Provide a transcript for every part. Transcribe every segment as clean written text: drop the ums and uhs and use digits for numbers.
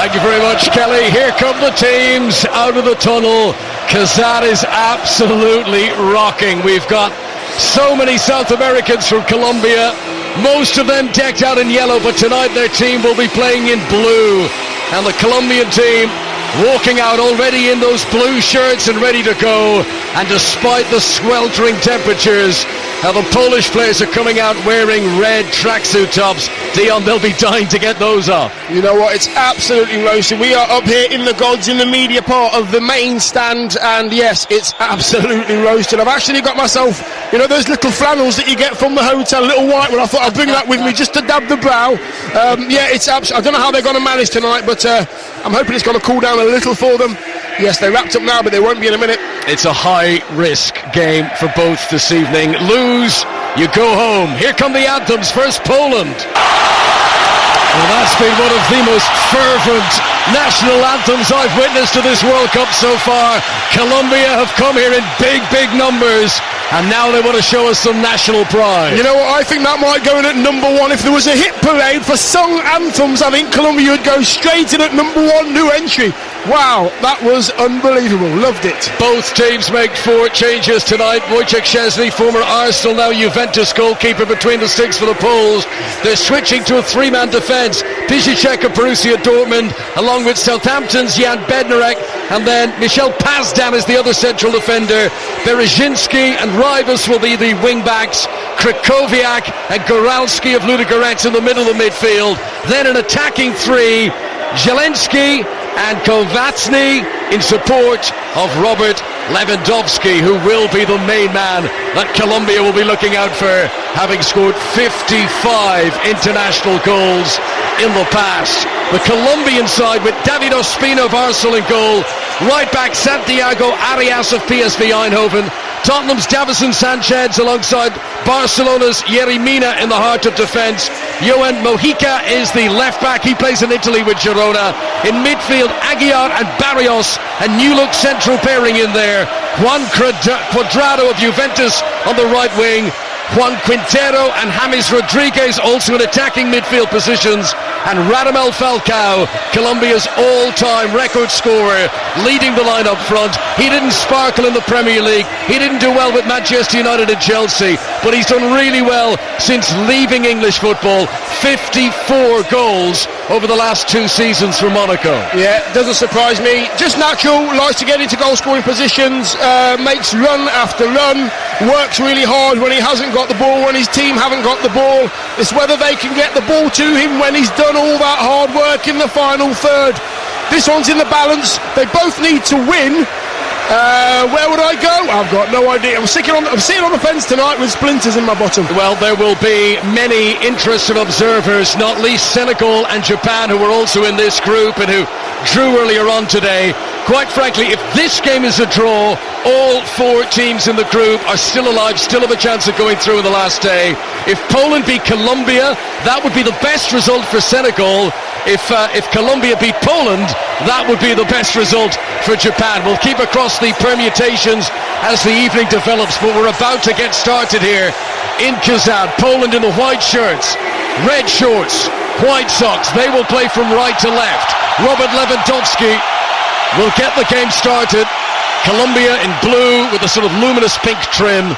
Thank you very much, Kelly. Here come the teams out of the tunnel. Kazan is absolutely rocking. We've got so many South Americans from Colombia, most of them decked out in yellow, but tonight their team will be playing in blue. And the Colombian team walking out already in those blue shirts and ready to go. And despite the sweltering temperatures, the Polish players are coming out wearing red tracksuit tops. Dion, they'll be dying to get those off. You know what, it's absolutely roasting. We are up here in the gods in the media part of the main stand, and yes, it's absolutely roasting. I've actually got myself, you know, those little flannels that you get from the hotel, little white one. I thought I'd bring that with me just to dab the brow. Yeah, it's I don't know how they're going to manage tonight, but I'm hoping it's going to cool down a little for them. Yes, they're wrapped up now, but they won't be in a minute. It's a high-risk game for both this evening. Lose, you go home. Here come the anthems. First, Poland. Well, that's been one of the most fervent national anthems I've witnessed to this World Cup so far. Colombia have come here in big, big numbers, and now they want to show us some national pride. You know what, I think that might go in at number one. If there was a hit parade for sung anthems, I think Colombia would go straight in at number one, new entry. Wow, that was unbelievable. Loved it. Both teams make 4 changes tonight. Wojciech Szczesny, former Arsenal, now Juventus goalkeeper, between the sticks for the Poles. They're switching to a 3-man defence. Piszczek of Borussia Dortmund, along with Southampton's Jan Bednarek, and then Michel Pazdan is the other central defender. Berezinski and Rybus will be the wing-backs. Krychowiak and Goralski of Ludogorets in the middle of the midfield. Then an attacking 3, Zieliński and Kovacsny in support of Robert Lewandowski, who will be the main man that Colombia will be looking out for, having scored 55 international goals in the past. The Colombian side with David Ospina of Arsenal in goal, right back Santiago Arias of PSV Eindhoven, Tottenham's Davison Sanchez alongside Barcelona's Yerry Mina in the heart of defence. Johan Mojica is the left back, he plays in Italy with Girona. In midfield, Aguiar and Barrios, a new look central pairing in there. Juan Cuadrado of Juventus on the right wing, Juan Quintero and James Rodriguez also in attacking midfield positions, and Radamel Falcao, Colombia's all-time record scorer, leading the line up front. He didn't sparkle in the Premier League, he didn't do well with Manchester United and Chelsea, but he's done really well since leaving English football. 54 goals over the last 2 seasons for Monaco. Yeah, doesn't surprise me. Just natural, likes to get into goal-scoring positions, makes run after run, works really hard when he hasn't got the ball, when his team haven't got the ball. It's whether they can get the ball to him when he's done all that hard work in the final third. This one's in the balance. They both need to win. Where would I go? I've got no idea. I'm sitting on the fence tonight with splinters in my bottom. Well, there will be many interested observers, not least Senegal and Japan, who were also in this group and who drew earlier on today. Quite frankly, if this game is a draw, all 4 teams in the group are still alive, still have a chance of going through in the last day. If Poland beat Colombia, that would be the best result for Senegal. If Colombia beat Poland, that would be the best result for Japan. We'll keep across the permutations as the evening develops, but we're about to get started here in Kazan. Poland in the white shirts, red shorts, white socks. They will play from right to left. Robert Lewandowski will get the game started. Colombia in blue with a sort of luminous pink trim.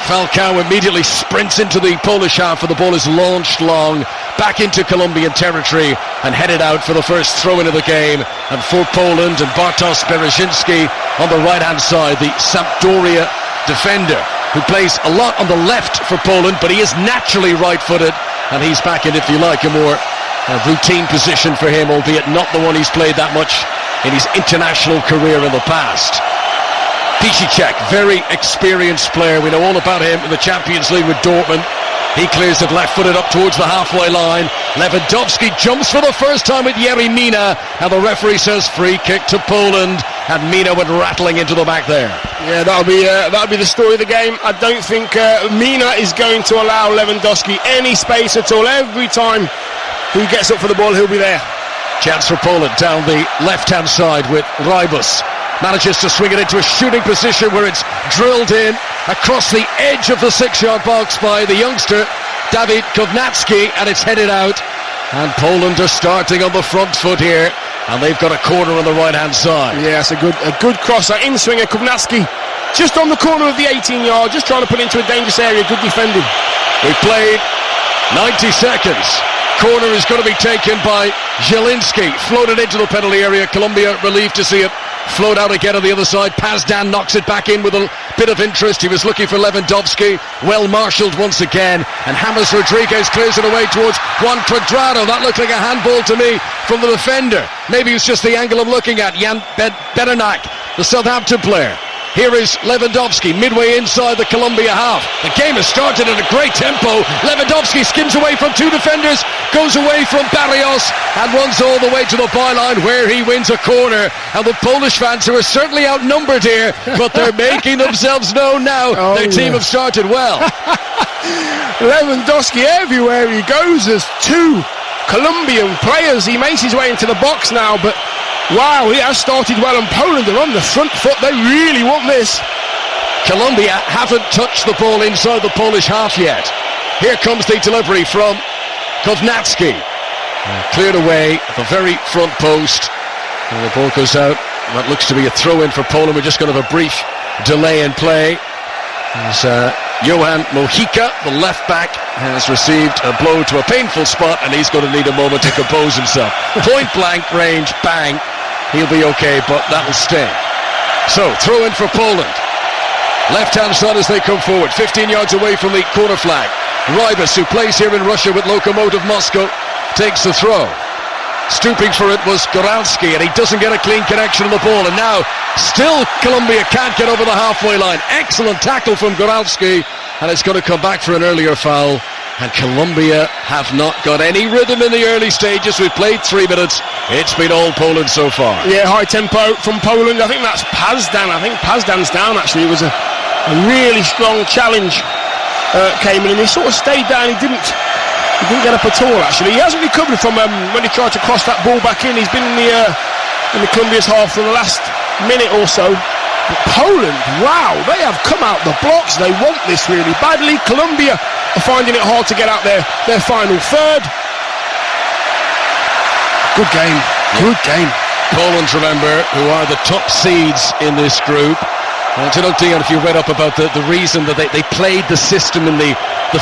Falcao immediately sprints into the Polish half, and the ball is launched long back into Colombian territory and headed out for the first throw-in of the game. And for Poland, and Bartosz Berezinski on the right-hand side, the Sampdoria defender, who plays a lot on the left for Poland, but he is naturally right-footed, and he's back in, if you like, a more routine position for him, albeit not the one he's played that much in his international career in the past. Piszczek, very experienced player. We know all about him in the Champions League with Dortmund. He clears it left-footed up towards the halfway line. Lewandowski jumps for the first time with Yerry Mina, and the referee says free kick to Poland, and Mina went rattling into the back there. Yeah, that'll be the story of the game. I don't think Mina is going to allow Lewandowski any space at all. Every time he gets up for the ball, he'll be there. Chance for Poland down the left-hand side with Rybus. Manages to swing it into a shooting position where it's drilled in across the edge of the 6-yard box by the youngster David Kownacki, and it's headed out. And Poland are starting on the front foot here and they've got a corner on the right-hand side. Yeah, it's a good crosser, in-swinger, Kovnatski, just on the corner of the 18-yard, just trying to put it into a dangerous area, good defending. We've played 90 seconds. Corner is going to be taken by Zielinski, floated into the penalty area. Colombia relieved to see it float out again on the other side. Pazdan knocks it back in with a bit of interest. He was looking for Lewandowski, well marshalled once again, and James Rodriguez clears it away towards Juan Cuadrado. That looked like a handball to me from the defender. Maybe it's just the angle I'm looking at. Jan Bednarik, the Southampton player. Here is Lewandowski, midway inside the Colombia half. The game has started at a great tempo. Lewandowski skims away from two defenders, goes away from Barrios, and runs all the way to the byline, where he wins a corner. And the Polish fans, who are certainly outnumbered here, but they're making themselves known now. Their team have started well. Lewandowski, everywhere he goes, there's two Colombian players. He makes his way into the box now, but wow, he has started well, and Poland are on the front foot. They really want this. Colombia haven't touched the ball inside the Polish half yet. Here comes the delivery from Kovnatski. Cleared away at the very front post. And the ball goes out. That looks to be a throw-in for Poland. We're just going to have a brief delay in play. As Johan Mojica, the left back, has received a blow to a painful spot, and he's going to need a moment to compose himself. Point blank range, bang. He'll be okay, but that'll stay. So, throw in for Poland. Left-hand side as they come forward, 15 yards away from the corner flag. Rybus, who plays here in Russia with Lokomotiv Moscow, takes the throw. Stooping for it was Goralski, and he doesn't get a clean connection on the ball. And now, still Colombia can't get over the halfway line. Excellent tackle from Goralski, and it's going to come back for an earlier foul. And Colombia have not got any rhythm in the early stages. We've played 3 minutes. It's been all Poland so far. Yeah, high tempo from Poland. I think that's Pazdan. I think Pazdan's down, actually. It was a really strong challenge came in, and he sort of stayed down. He didn't get up at all, actually. He hasn't recovered from when he tried to cross that ball back in. He's been in the Colombia's half for the last minute or so. But Poland, wow, they have come out the blocks. They want this really badly. Colombia are finding it hard to get out their final third. Good game. Good game. Poland, remember, who are the top seeds in this group. I don't know, Dion, if you read up about the reason that they played the system in the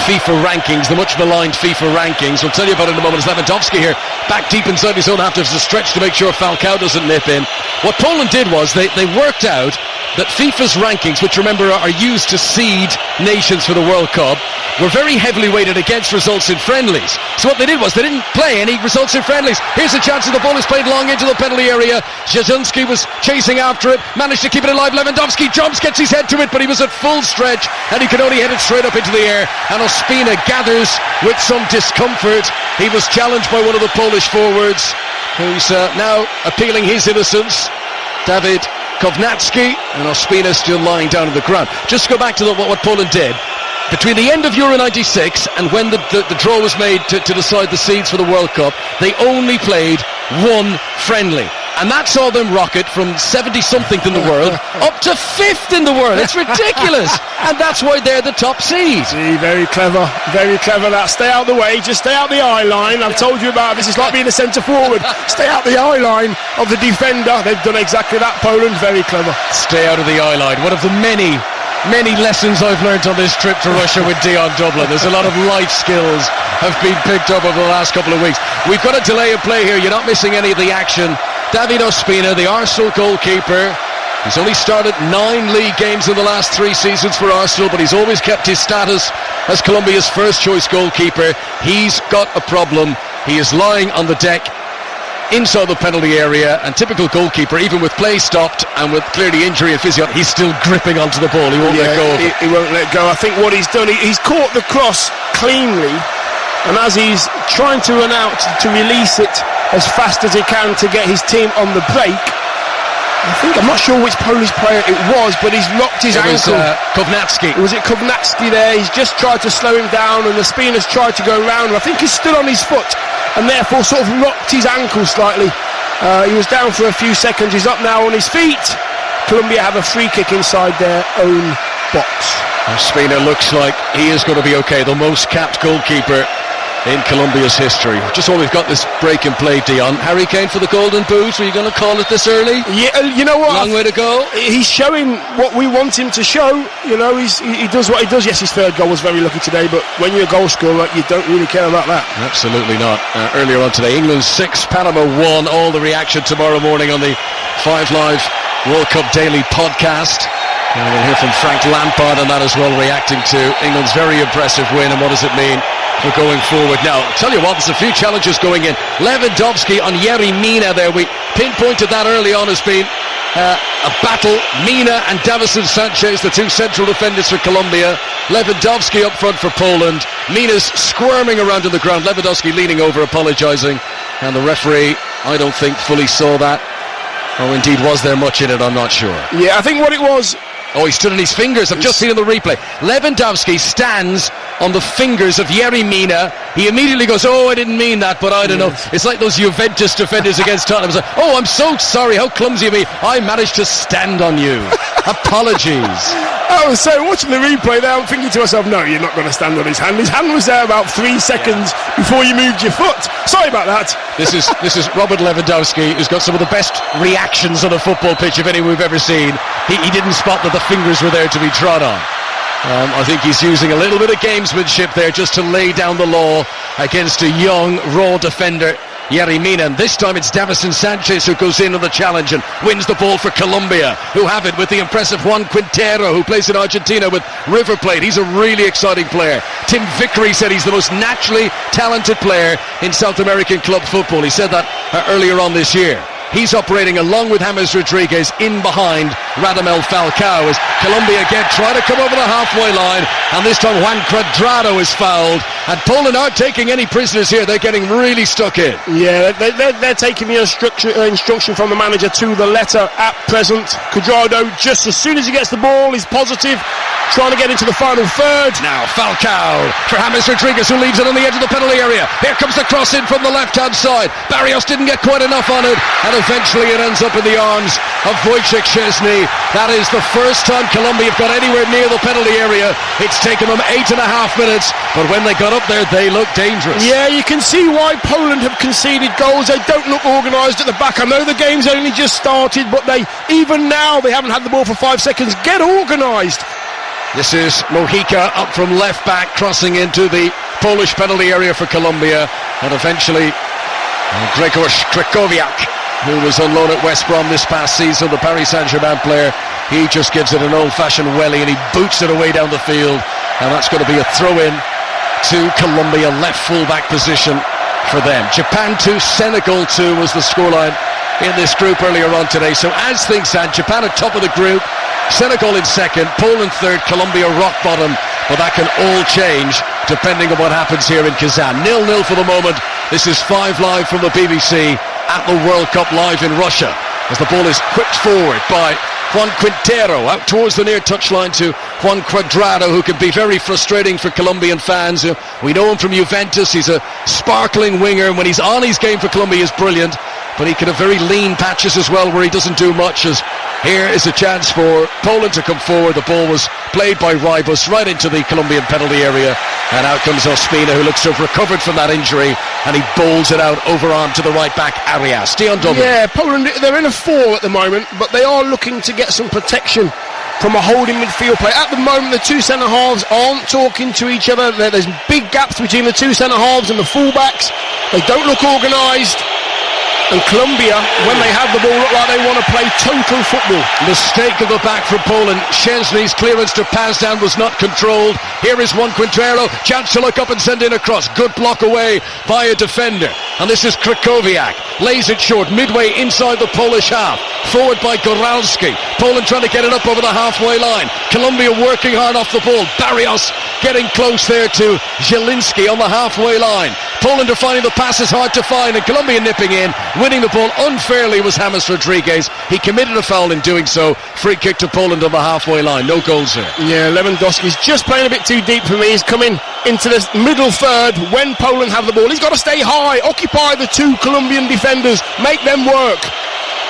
FIFA rankings, the much maligned FIFA rankings. We'll tell you about it in a moment. It's Lewandowski here, back deep inside his own half to stretch to make sure Falcao doesn't nip in. What Poland did was they worked out that FIFA's rankings, which remember are used to seed nations for the World Cup, were very heavily weighted against results in friendlies. So what they did was they didn't play any results in friendlies. Here's a chance, and the ball is played long into the penalty area. Zielinski was chasing after it, managed to keep it alive. Lewandowski jumps, gets his head to it, but he was at full stretch, and he could only head it straight up into the air. And Ospina gathers with some discomfort. He was challenged by one of the Polish forwards, who's now appealing his innocence, David Kovnatski, and Ospina still lying down on the ground. Just to go back to what Poland did. Between the end of Euro 96 and when the draw was made to decide the seeds for the World Cup, they only played one friendly. And that saw them rocket from 70-something in the world up to 5th in the world. It's ridiculous. And that's why they're the top seed. See, very clever that. Stay out the way, just stay out the eye line. I've told you about this. It's like being a centre forward. Stay out the eye line of the defender. They've done exactly that, Poland. Very clever. Stay out of the eye line. One of the many lessons I've learned on this trip to Russia with Dion Dublin. There's a lot of life skills have been picked up over the last couple of weeks. We've got a delay of play here. You're not missing any of the action. David Ospina, the Arsenal goalkeeper, he's only started 9 league games in the last 3 seasons for Arsenal, but he's always kept his status as Colombia's first choice goalkeeper. He's got a problem. He is lying on the deck inside the penalty area, and typical goalkeeper, even with play stopped and with clearly injury and physio, he's still gripping onto the ball. He won't let go of it. He won't let go. I think what he's done, he's caught the cross cleanly, and as he's trying to run out to release it as fast as he can to get his team on the break, I'm not sure which Polish player it was, but he's locked his ankle. It was Kovnatski. Was it Kovnatski there? He's just tried to slow him down, and Ospina's tried to go round. I think he's stood on his foot and therefore sort of locked his ankle slightly. He was down for a few seconds. He's up now on his feet. Colombia have a free kick inside their own box. Ospina looks like he is going to be okay. The most capped goalkeeper in Colombia's history. Just while we've got this break in play, Dion, Harry Kane for the Golden Boot. Are you going to call it this early? Yeah, you know what? Long way to go. He's showing what we want him to show. You know, he does what he does. Yes, his third goal was very lucky today, but when you're a goal scorer, you don't really care about that. Absolutely not. Earlier on today, England 6, Panama 1. All the reaction tomorrow morning on the 5 Live World Cup Daily podcast. And we'll hear from Frank Lampard on that as well, reacting to England's very impressive win and what does it mean for going forward. Now, I'll tell you what, there's a few challenges going in. Lewandowski on Yerry Mina there. We pinpointed that early on as being a battle. Mina and Davison Sanchez, the two central defenders for Colombia. Lewandowski up front for Poland. Mina's squirming around on the ground. Lewandowski leaning over, apologising. And the referee, I don't think, fully saw that. Or indeed, was there much in it? I'm not sure. Yeah, I think what it was... Oh, he stood on his fingers. I've just seen in the replay. Lewandowski stands on the fingers of Yerry Mina. He immediately goes, oh, I didn't mean that, but I don't know. It's like those Juventus defenders against Tottenham. It's like, oh, I'm so sorry. How clumsy of me. I managed to stand on you. Apologies. I was so watching the replay there, I'm thinking to myself, no, you're not going to stand on his hand. His hand was there about 3 seconds before you moved your foot. Sorry about that. This is Robert Lewandowski, who's got some of the best reactions on a football pitch of any we've ever seen. He didn't spot that the fingers were there to be trod on. I think he's using a little bit of gamesmanship there just to lay down the law against a young, raw defender, Yerry Mina. And this time it's Davison Sanchez who goes in on the challenge and wins the ball for Colombia, who have it with the impressive Juan Quintero, who plays in Argentina with River Plate. He's a really exciting player. Tim Vickery said he's the most naturally talented player in South American club football. He said that earlier on this year. He's operating along with James Rodriguez in behind Radamel Falcao as Colombia again try to come over the halfway line, and this time Juan Cuadrado is fouled, and Poland aren't taking any prisoners here. They're getting really stuck in. Yeah, they're taking the instruction from the manager to the letter at present. Cuadrado, just as soon as he gets the ball, is positive, trying to get into the final third. Now Falcao for James Rodriguez, who leaves it on the edge of the penalty area. Here comes the cross in from the left-hand side. Barrios didn't get quite enough on it, and eventually it ends up in the arms of Wojciech Szczesny. That is the first time Colombia have got anywhere near the penalty area. It's taken them 8.5 minutes, but when they got up there, they looked dangerous. Yeah, you can see why Poland have conceded goals. They don't look organised at the back. I know the game's only just started, but even now they haven't had the ball for 5 seconds. Get organised. This is Mojica up from left back, crossing into the Polish penalty area for Colombia, and eventually Grzegorz Krychowiak, who was on loan at West Brom this past season, the Paris Saint-Germain player, he just gives it an old-fashioned welly and he boots it away down the field, and that's going to be a throw-in to Colombia, left full-back position for them. Japan 2, Senegal 2 was the scoreline in this group earlier on today. So as things stand, Japan at top of the group, Senegal in second, Poland third, Colombia rock bottom, but that can all change depending on what happens here in Kazan. 0-0 for the moment. This is 5 Live from the BBC at the World Cup live in Russia, as the ball is whipped forward by Juan Quintero out towards the near touchline to Juan Cuadrado, who can be very frustrating for Colombian fans. We know him from Juventus. He's a sparkling winger, and when he's on his game for Colombia, he's brilliant, but he can have very lean patches as well where he doesn't do much. As here is a chance for Poland to come forward. The ball was played by Rybus right into the Colombian penalty area, and out comes Ospina, who looks to have recovered from that injury, and he bowls it out overarm to the right back Arias. Dion Dublin. Yeah, Poland, they're in a 4 at the moment, but they are looking to get some protection from a holding midfield play. At the moment, the two centre-halves aren't talking to each other. There's big gaps between the two centre-halves and the full-backs. They don't look organised. And Colombia, when they have the ball, look like they want to play total football. Mistake of the back from Poland. Szczesny's clearance to pass down was not controlled. Here is Juan Quintero. Chance to look up and send in a cross. Good block away by a defender. And this is Krychowiak. Lays it short, midway inside the Polish half. Forward by Goralski. Poland trying to get it up over the halfway line. Colombia working hard off the ball. Barrios getting close there to Zielinski on the halfway line. Poland are finding the passes hard to find, and Colombia nipping in. Winning the ball unfairly was James Rodriguez. He committed a foul in doing so. Free kick to Poland on the halfway line. No goals there. Yeah, Lewandowski's just playing a bit too deep for me. He's coming into this middle third when Poland have the ball. He's got to stay high, occupy the two Colombian defenders, make them work.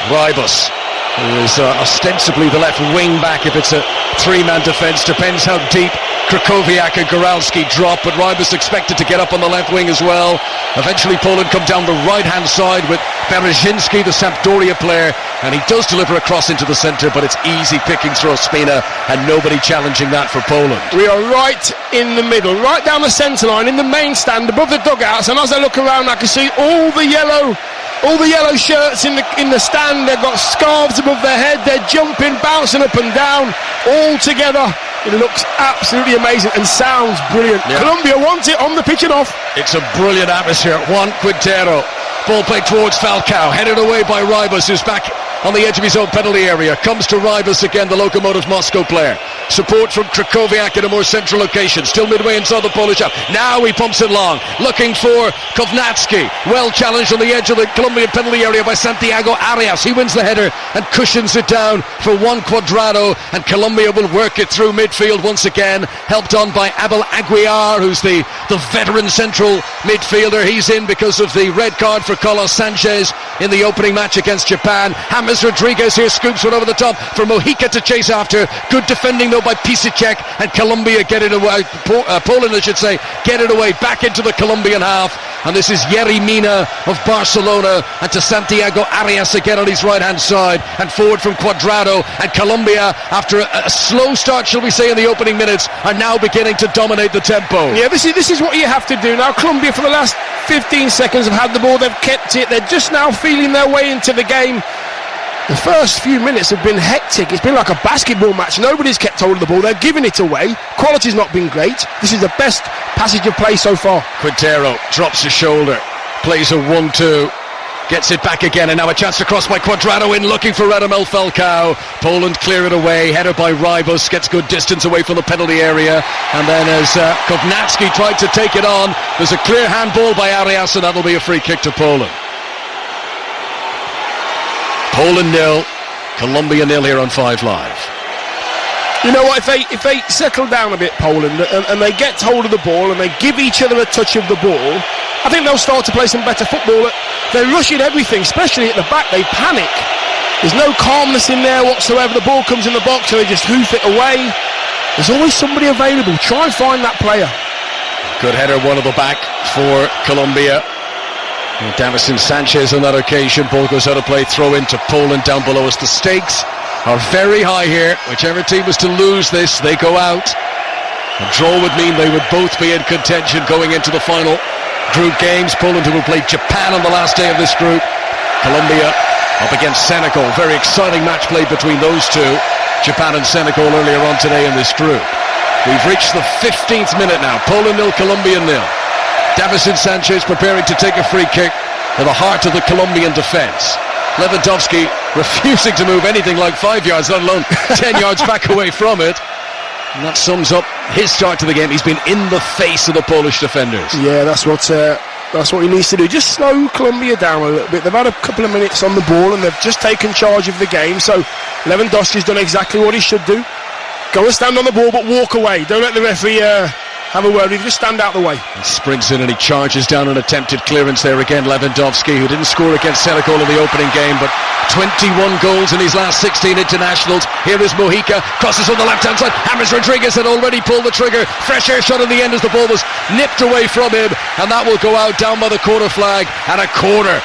Rybus, who is ostensibly the left wing back if it's a 3-man defence, depends how deep Krychowiak and Goralski drop, but Rybus expected to get up on the left wing as well. Eventually Poland come down the right-hand side with Berezzinski, the Sampdoria player, and he does deliver a cross into the centre, but it's easy pickings for Ospina, and nobody challenging that for Poland. We are right in the middle, right down the centre line, in the main stand, above the dugouts, and as I look around I can see all the yellow shirts in the stand. They've got scarves above their head, they're jumping, bouncing up and down, all together. It looks absolutely amazing and sounds brilliant. Yeah. Colombia want it on the pitch and off. It's a brilliant atmosphere. Juan Quintero, ball played towards Falcao, headed away by Rybus, who's back on the edge of his own penalty area. Comes to Rybus again, the Lokomotiv Moscow player. Support from Krychowiak in a more central location, still midway inside the Polish half. Now he pumps it long, looking for Kovnatski, well challenged on the edge of the Colombian penalty area by Santiago Arias. He wins the header and cushions it down for Juan Cuadrado, and Colombia will work it through midfield once again, helped on by Abel Aguiar, who's the veteran central midfielder. He's in because of the red card for Carlos Sanchez in the opening match against Japan. James Rodriguez here scoops one over the top for Mojica to chase after. Good defending though by Pisicek, and Colombia get it away. Poland, I should say, get it away back into the Colombian half. And this is Yerry Mina of Barcelona, and to Santiago Arias again on his right hand side, and forward from Cuadrado. And Colombia, after a slow start, shall we say, in the opening minutes, are now beginning to dominate the tempo. Yeah, this is what you have to do now. Colombia for the last 15 seconds have had the ball, they've kept it, they're just now feeling their way into the game. The first few minutes have been hectic. It's been like a basketball match. Nobody's kept hold of the ball. They're giving it away. Quality's not been great. This is the best passage of play so far. Quintero drops his shoulder, plays a 1-2, gets it back again, and now a chance to cross by Cuadrado in, looking for Radamel Falcao. Poland clear it away, header by Rybus, gets good distance away from the penalty area, and then as Kovnatski tried to take it on, there's a clear handball by Arias, and that'll be a free kick to Poland. Poland 0, Colombia 0 here on 5 Live. You know what, if they settle down a bit, Poland, and they get hold of the ball and they give each other a touch of the ball, I think they'll start to play some better football. They're rushing everything, especially at the back. They panic. There's no calmness in there whatsoever. The ball comes in the box and they just hoof it away. There's always somebody available. Try and find that player. Good header, one at the back for Colombia. And Davison Sanchez on that occasion. Ball goes out of play, throw into Poland down below us. The stakes are very high here. Whichever team was to lose this, they go out. A draw would mean they would both be in contention going into the final group games. Poland, who will play Japan on the last day of this group. Colombia up against Senegal. Very exciting match played between those two. Japan and Senegal earlier on today in this group. We've reached the 15th minute now. Poland 0, Colombia 0. Davison Sanchez preparing to take a free kick in the heart of the Colombian defence. Lewandowski refusing to move anything like 5 yards, let alone 10 yards back away from it. And that sums up his start to the game. He's been in the face of the Polish defenders. Yeah, that's what he needs to do. Just slow Colombia down a little bit. They've had a couple of minutes on the ball and they've just taken charge of the game. So Lewandowski's done exactly what he should do. Go and stand on the ball, but walk away. Don't let the referee have a word with you. Just stand out the way. He sprints in and he charges down an attempted clearance there again. Lewandowski, who didn't score against Senegal in the opening game, but 21 goals in his last 16 internationals. Here is Mojica, crosses on the left hand side. James Rodriguez had already pulled the trigger. Fresh air shot in the end as the ball was nipped away from him, and that will go out down by the corner flag. And a corner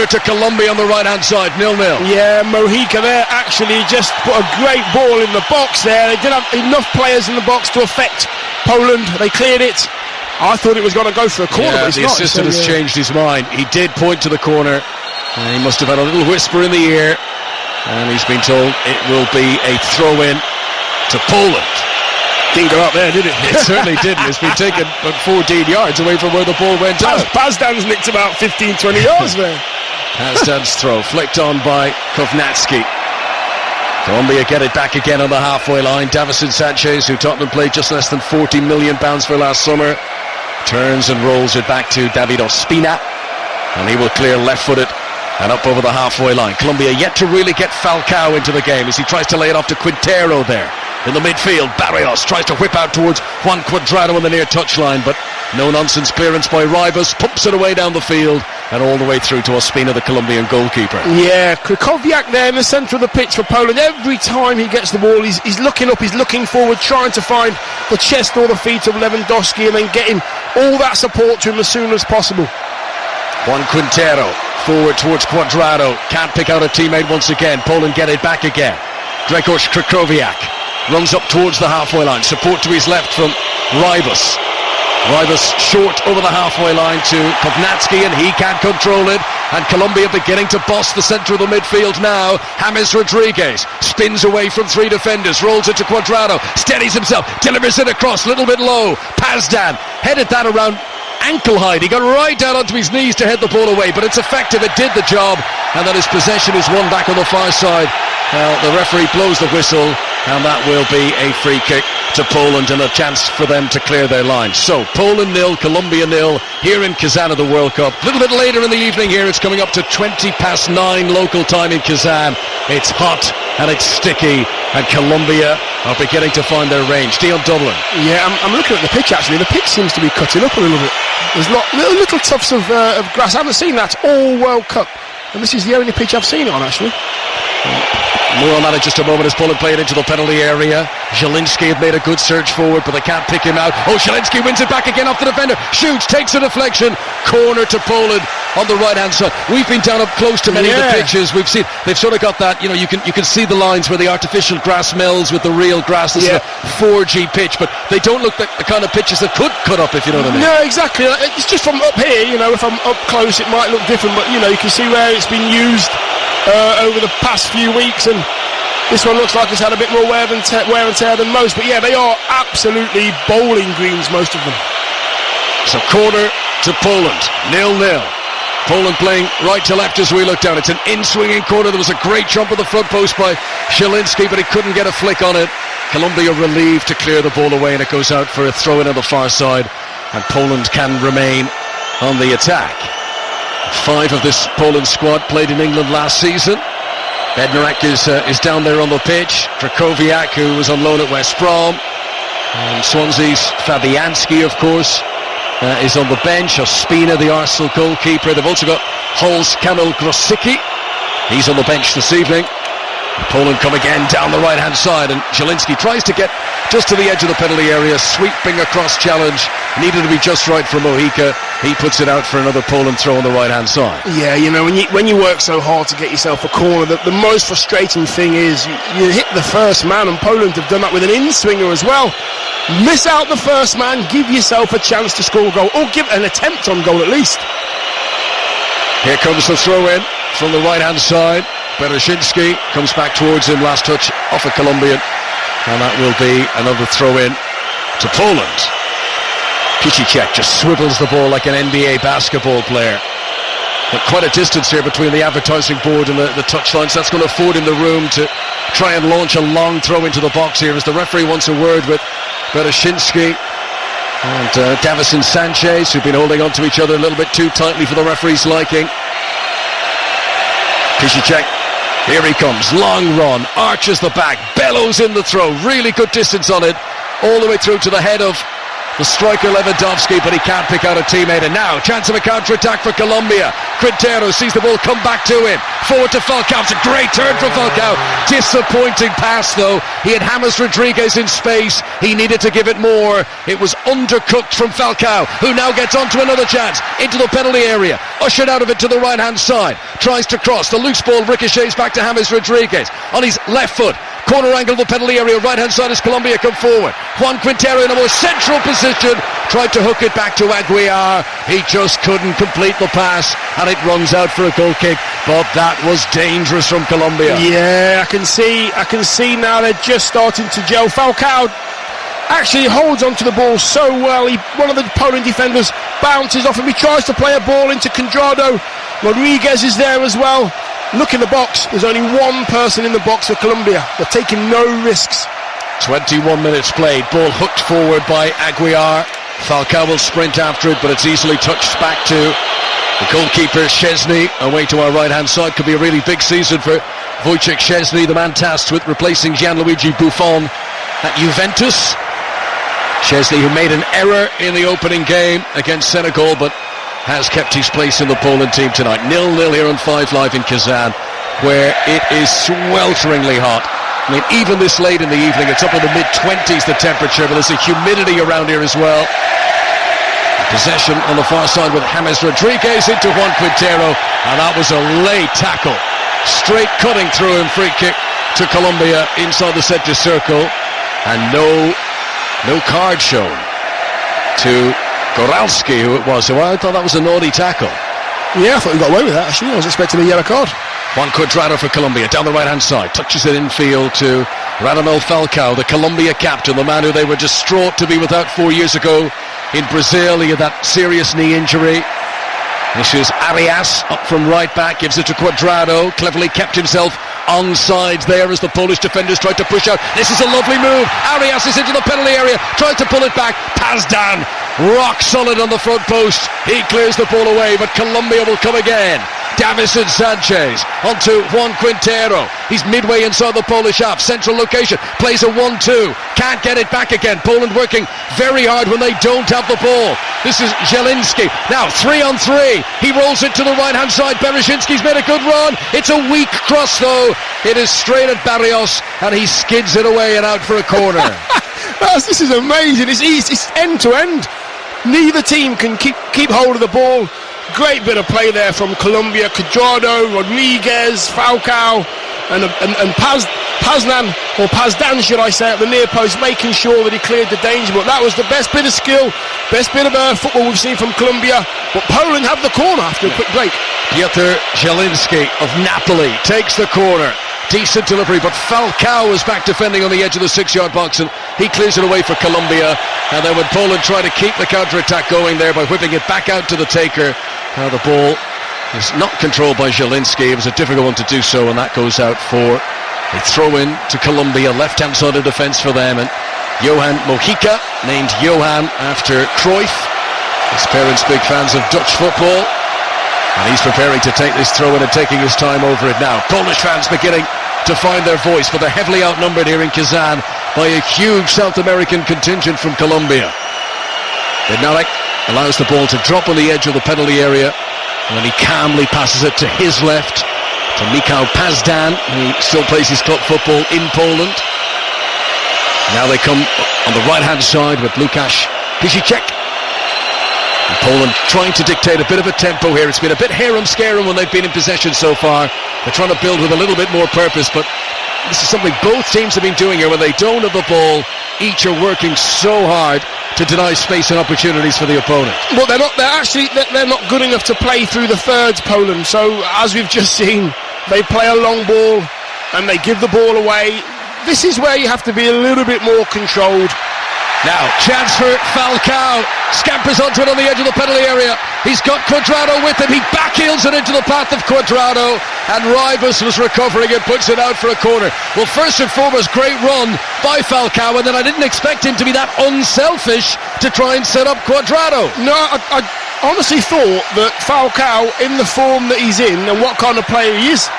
to Colombia on the right hand side, 0-0. Yeah, Mojica there actually just put a great ball in the box there. They didn't have enough players in the box to affect Poland. They cleared it. I thought it was going to go for a corner, but it's the not. Assistant has changed his mind. He did point to the corner. He must have had a little whisper in the ear, and he's been told it will be a throw-in to Poland. Didn't go out there, did it? It certainly didn't. It's been taken about 14 yards away from where the ball went out. Pazdan's nicked about 15-20 yards there. Pazdan's throw flicked on by Kovnatski. Colombia get it back again on the halfway line. Davison Sanchez, who Tottenham played just less than £40 million for last summer, turns and rolls it back to David Ospina, and he will clear left-footed and up over the halfway line. Colombia yet to really get Falcao into the game as he tries to lay it off to Quintero there. In the midfield, Barrios tries to whip out towards Juan Cuadrado on the near touchline, but no-nonsense clearance by Rybus, pumps it away down the field, and all the way through to Ospina, the Colombian goalkeeper. Yeah, Krychowiak there in the centre of the pitch for Poland. Every time he gets the ball, he's looking up, he's looking forward, trying to find the chest or the feet of Lewandowski and then getting all that support to him as soon as possible. Juan Quintero forward towards Cuadrado, can't pick out a teammate once again. Poland get it back again. Grzegorz Krychowiak runs up towards the halfway line, support to his left from Rybus. Rybus short over the halfway line to Kovnatski, and he can't control it, and Colombia beginning to boss the centre of the midfield now. James Rodriguez spins away from three defenders, rolls it to Cuadrado, steadies himself, delivers it across, a little bit low. Pazdan headed that around ankle height, he got right down onto his knees to head the ball away, but it's effective, it did the job, and then his possession is won back on the far side. The referee blows the whistle, and that will be a free kick to Poland and a chance for them to clear their lines. So Poland 0, Colombia 0 here in Kazan of the World Cup. A little bit later in the evening here, it's coming up to 9:20 local time in Kazan. It's hot and it's sticky, and Colombia are beginning to find their range. Dion Dublin. Yeah, I'm looking at the pitch actually. The pitch seems to be cutting up a little bit. There's little tufts of grass. I haven't seen that all World Cup, and this is the only pitch I've seen it on actually. More on that in just a moment as Poland play it into the penalty area. Zielinski had made a good surge forward, but they can't pick him out. Oh, Zielinski wins it back again off the defender, shoots, takes a deflection, corner to Poland on the right hand side. We've been down up close to many of the pitches. We've seen they've sort of got that, you can see the lines where the artificial grass melds with the real grass. This is a 4G pitch, but they don't look like the kind of pitches that could cut up, if you know what I mean. No, exactly. It's just from up here, if I'm up close it might look different, but you can see where it's been used over the past few weeks, and this one looks like it's had a bit more wear and tear than most, but yeah, they are absolutely bowling greens, most of them. So corner to Poland, 0-0. Poland playing right to left as we look down. It's an in-swinging corner. There was a great jump at the front post by Zielinski, but he couldn't get a flick on it. Colombia relieved to clear the ball away, and it goes out for a throw-in on the far side, and Poland can remain on the attack. 5 of this Poland squad played in England last season. Bednarek is down there on the pitch. Krychowiak, who was on loan at West Brom. And Swansea's Fabianski, of course, is on the bench. Ospina, the Arsenal goalkeeper. They've also got Hull's Kamil Grosicki. He's on the bench this evening. Poland come again down the right-hand side, and Zielinski tries to get just to the edge of the penalty area, sweeping across challenge. Needed to be just right for Mojica. He puts it out for another Poland throw on the right-hand side. Yeah, when you work so hard to get yourself a corner, the most frustrating thing is you hit the first man, and Poland have done that with an in-swinger as well. Miss out the first man, give yourself a chance to score a goal, or give an attempt on goal at least. Here comes the throw-in from the right-hand side. Bereshinski comes back towards him, last touch off a Colombian, and that will be another throw-in to Poland. Piszczek just swivels the ball like an NBA basketball player. But quite a distance here between the advertising board and the touchline, so that's going to afford him the room to try and launch a long throw into the box here, as the referee wants a word with Bereshinski and Davison Sanchez, who've been holding on to each other a little bit too tightly for the referee's liking. Piszczek, here he comes, long run, arches the back, bellows in the throw, really good distance on it, all the way through to the head of the striker Lewandowski, but he can't pick out a teammate. And now, chance of a counter-attack for Colombia. Quintero sees the ball come back to him. Forward to Falcao. It's a great turn from Falcao. Disappointing pass, though. He had James Rodriguez in space. He needed to give it more. It was undercooked from Falcao, who now gets onto another chance. Into the penalty area. Ushered out of it to the right-hand side. Tries to cross. The loose ball ricochets back to James Rodriguez. On his left foot. Corner angle of the penalty area, right-hand side as Colombia come forward. Juan Quintero in a more central position, tried to hook it back to Aguiar. He just couldn't complete the pass, and it runs out for a goal kick. But that was dangerous from Colombia. Yeah, I can see now they're just starting to gel. Falcao actually holds onto the ball so well. One of the Poland defenders bounces off him. He tries to play a ball into Cuadrado. Rodriguez is there as well. Look in the box, there's only one person in the box for Colombia. They're taking no risks. 21 minutes played, ball hooked forward by Aguiar. Falcao will sprint after it, but it's easily touched back to the goalkeeper Szczesny. Away to our right-hand side, could be a really big season for Wojciech Szczesny, the man tasked with replacing Gianluigi Buffon at Juventus. Szczesny, who made an error in the opening game against Senegal, but has kept his place in the Poland team tonight. 0-0 here on 5 Live in Kazan, where it is swelteringly hot. I mean, even this late in the evening, it's up in the mid-20s, the temperature, but there's a humidity around here as well. Possession on the far side with James Rodriguez into Juan Quintero, and that was a late tackle. Straight cutting through him, free kick to Colombia inside the centre circle, and no card shown to Goralski, who it was. So I thought that was a naughty tackle. Yeah, I thought he got away with that, actually. I was expecting a yellow card. Juan Cuadrado for Colombia, down the right-hand side, touches it infield to Radamel Falcao, the Colombia captain, the man who they were distraught to be without 4 years ago in Brazil. He had that serious knee injury. This is Arias up from right back, gives it to Cuadrado, cleverly kept himself onside there as the Polish defenders tried to push out. This is a lovely move. Arias is into the penalty area, tried to pull it back. Pazdan, rock solid on the front post. He clears the ball away, but Colombia will come again. Davison Sanchez onto Juan Quintero. He's midway inside the Polish half. Central location. Plays a 1-2. Can't get it back again. Poland working very hard when they don't have the ball. This is Zielinski. Now 3-on-3. He rolls it to the right hand side. Bereszyński's made a good run. It's a weak cross though. It is straight at Barrios and he skids it away and out for a corner. This is amazing. It's easy. It's end to end. Neither team can keep hold of the ball. Great bit of play there from Colombia. Cuadrado, Rodriguez, Falcao, and Pazdan, or Pazdan should I say, at the near post, making sure that he cleared the danger. But that was the best bit of skill, best bit of football we've seen from Colombia. But Poland have the corner after a quick break. Piotr Zielinski of Napoli takes the corner. Decent delivery, but Falcao is back defending on the edge of the 6-yard box, and he clears it away for Colombia. And then when Poland try to keep the counter-attack going there by whipping it back out to the taker, the ball is not controlled by Zielinski. It was a difficult one to do so, and that goes out for a throw-in to Colombia. Left-hand side of defence for them, and Johan Mojica, named Johan after Cruyff. His parents big fans of Dutch football. And he's preparing to take this throw-in and taking his time over it now. Polish fans beginning to find their voice, but they're heavily outnumbered here in Kazan by a huge South American contingent from Colombia. Bednarek allows the ball to drop on the edge of the penalty area, and then he calmly passes it to his left, to Michał Pazdan, who still plays his club football in Poland. Now they come on the right-hand side with Łukasz Piszczek. And Poland trying to dictate a bit of a tempo here. It's been a bit harem-scarum when they've been in possession so far. They're trying to build with a little bit more purpose, but this is something both teams have been doing here. When they don't have the ball, each are working so hard to deny space and opportunities for the opponent. Well, they're not good enough to play through the thirds, Poland. So, as we've just seen, they play a long ball and they give the ball away. This is where you have to be a little bit more controlled. Now, chance for Falcao. Scampers onto it on the edge of the penalty area. He's got Cuadrado with him. He backheels it into the path of Cuadrado. And Ribas was recovering it, puts it out for a corner. Well, first and foremost, great run by Falcao. And then I didn't expect him to be that unselfish to try and set up Cuadrado. No, I honestly thought that Falcao, in the form that he's in and what kind of player he is,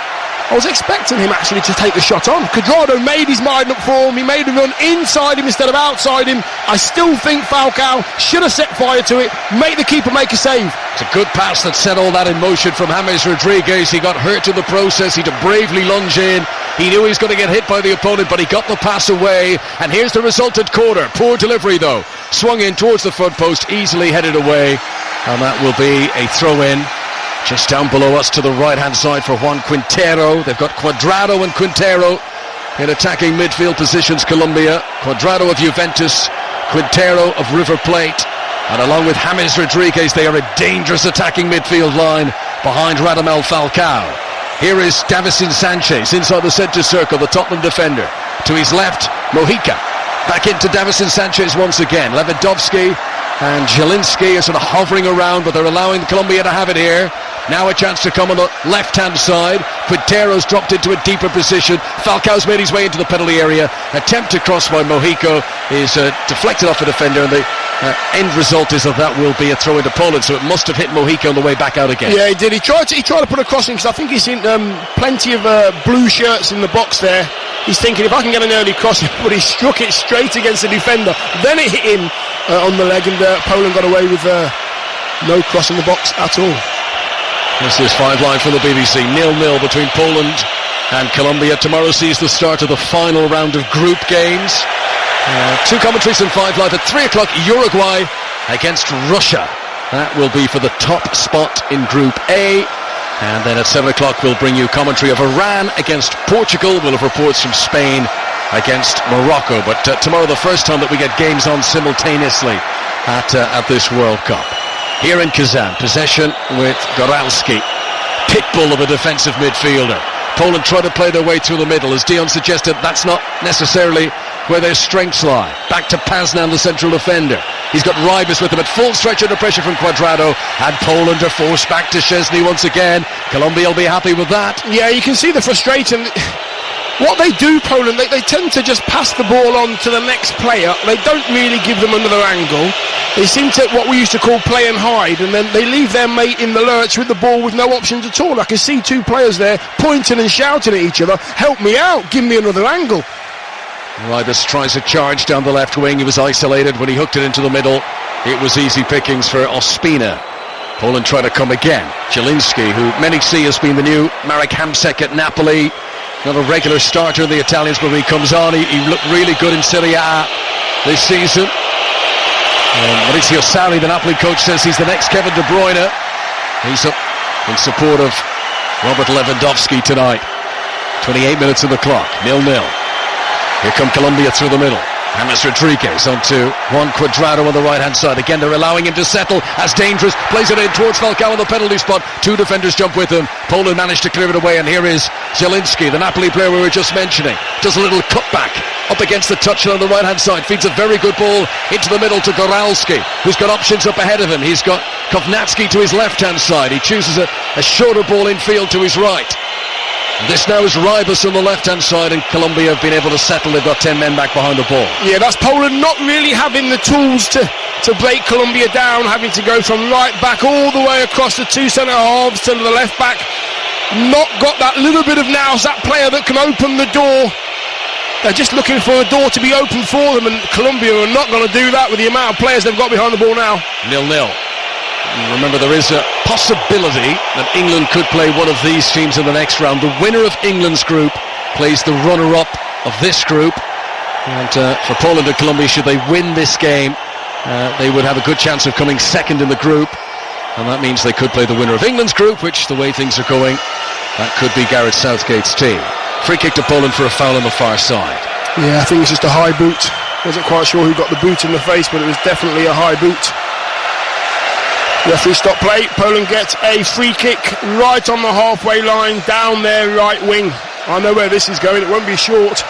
I was expecting him actually to take the shot on. Cuadrado made his mind up for him. He made him run inside him instead of outside him. I still think Falcao should have set fire to it, make the keeper make a save. It's a good pass that set all that in motion from James Rodriguez. He got hurt in the process. He had to bravely lunge in. He knew he was going to get hit by the opponent, but he got the pass away. And here's the resultant corner. Poor delivery though. Swung in towards the front post, easily headed away. And that will be a throw-in. Just down below us to the right-hand side for Juan Quintero. They've got Cuadrado and Quintero in attacking midfield positions, Colombia. Cuadrado of Juventus, Quintero of River Plate. And along with James Rodriguez, they are a dangerous attacking midfield line behind Radamel Falcao. Here is Davison Sanchez inside the centre circle, the Tottenham defender. To his left, Mojica. Back into Davison Sanchez once again. Lewandowski and Zielinski are sort of hovering around, but they're allowing Colombia to have it here. Now a chance to come on the left-hand side. Quintero's dropped into a deeper position. Falcao's made his way into the penalty area. Attempt to cross by Mojica is deflected off the defender, and the end result is that will be a throw into Poland, so it must have hit Mojica on the way back out again. Yeah, he did. He tried to put a crossing, because I think he's seen plenty of blue shirts in the box there. He's thinking, if I can get an early crossing, but he struck it straight against the defender. Then it hit him on the leg, and Poland got away with no cross in the box at all. This is 5 Live from the BBC. 0-0 between Poland and Colombia. Tomorrow sees the start of the final round of group games. 2 commentaries in 5 Live at 3 o'clock. Uruguay against Russia. That will be for the top spot in Group A. And then at 7 o'clock we'll bring you commentary of Iran against Portugal. We'll have reports from Spain against Morocco. But tomorrow, the first time that we get games on simultaneously at this World Cup. Here in Kazan, possession with Goralski. Pitbull of a defensive midfielder. Poland try to play their way through the middle. As Dion suggested, that's not necessarily where their strengths lie. Back to Paznan, the central defender. He's got Rybus with him at full stretch under pressure from Cuadrado, and Poland are forced back to Szczesny once again. Colombia will be happy with that. Yeah, you can see the frustration. What they do, Poland, they tend to just pass the ball on to the next player. They don't really give them another angle. They seem to, what we used to call, play and hide, and then they leave their mate in the lurch with the ball with no options at all. I can see 2 players there pointing and shouting at each other, help me out, give me another angle. Rybus tries a charge down the left wing. He was isolated when he hooked it into the middle. It was easy pickings for Ospina. Poland try to come again. Zielinski, who many see has been the new Marek Hamšík at Napoli. Not a regular starter in the Italians, but when he comes on, he looked really good in Serie A this season. Maurizio Sarri, the Napoli coach, says he's the next Kevin De Bruyne. He's up in support of Robert Lewandowski tonight. 28 minutes of the clock, 0-0. Here come Colombia through the middle. James Rodriguez onto Juan Cuadrado on the right-hand side. Again, they're allowing him to settle as dangerous. Plays it in towards Falcao on the penalty spot. 2 defenders jump with him. Poland managed to clear it away, and here is Zielinski, the Napoli player we were just mentioning. Does a little cutback up against the touchline on the right-hand side. Feeds a very good ball into the middle to Goralski, who's got options up ahead of him. He's got Kovnatski to his left-hand side. He chooses a shorter ball infield to his right. This now is Rybus on the left-hand side, and Colombia have been able to settle. They've got 10 men back behind the ball. Yeah, that's Poland not really having the tools to break Colombia down, having to go from right back all the way across the 2 centre-halves to the left back. Not got that little bit of nous, that player that can open the door. They're just looking for a door to be opened for them, and Colombia are not going to do that with the amount of players they've got behind the ball now. 0-0. Remember, there is a possibility that England could play one of these teams in the next round. The winner of England's group plays the runner-up of this group. And for Poland and Colombia, should they win this game, they would have a good chance of coming second in the group. And that means they could play the winner of England's group, which, the way things are going, that could be Gareth Southgate's team. Free kick to Poland for a foul on the far side. Yeah, I think it's just a high boot. Wasn't quite sure who got the boot in the face, but it was definitely a high boot. Referee stop play. Poland gets a free kick right on the halfway line, down their right wing. I know where this is going, it won't be short.